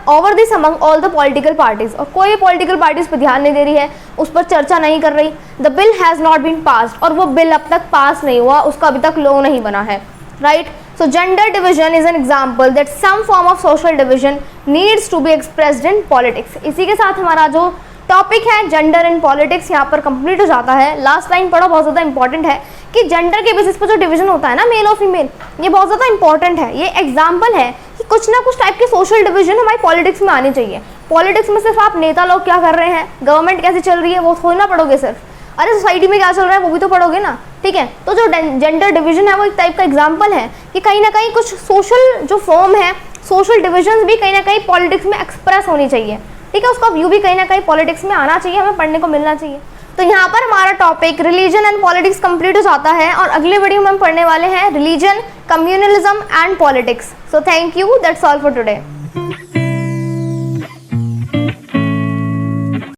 over this among all the political parties, और कोई पॉलिटिकल पार्टीज पर ध्यान नहीं दे रही है, उस पर चर्चा नहीं कर रही। The bill has not been passed, और वो बिल अब तक पास नहीं हुआ, उसका अभी तक लॉ नहीं बना है, right. So gender division is an example that some form of social division needs to be expressed in politics. इसी के साथ हमारा जो टॉपिक है जेंडर इन पॉलिटिक्स यहाँ पर कंप्लीट हो जाता है। लास्ट लाइन पढ़ो, बहुत ज़्यादा इंपॉर्टेंट है कि जेंडर के बेसिस पर जो डिवीजन होता है ना, मेल और फीमेल, ये बहुत ज़्यादा इंपॉर्टेंट है। ये एग्जाम्पल है कि कुछ ना कुछ टाइप की सोशल डिवीजन हमारी पॉलिटिक्स में आनी चाहिए। पॉलिटिक्स में सिर्फ आप नेता लोग क्या कर रहे हैं, गवर्नमेंट कैसे चल रही है, वो थोड़ी ना पढ़ोगे सिर्फ, अरे सोसाइटी में क्या चल रहा है वो भी तो पढ़ोगे ना, ठीक है। तो जो जेंडर डिवीजन है वो एक टाइप का एग्जाम्पल है कि कहीं ना कहीं कुछ सोशल जो फॉर्म है, सोशल डिविजन भी कहीं ना कहीं पॉलिटिक्स में एक्सप्रेस होनी चाहिए, ठीक है। उसका व्यू भी कहीं ना कहीं पॉलिटिक्स में आना चाहिए, हमें पढ़ने को मिलना चाहिए। तो यहाँ पर हमारा topic religion and politics complete हो जाता है, और अगले वीडियो में हम पढ़ने वाले हैं religion, communalism and politics. So thank you, that's all for today.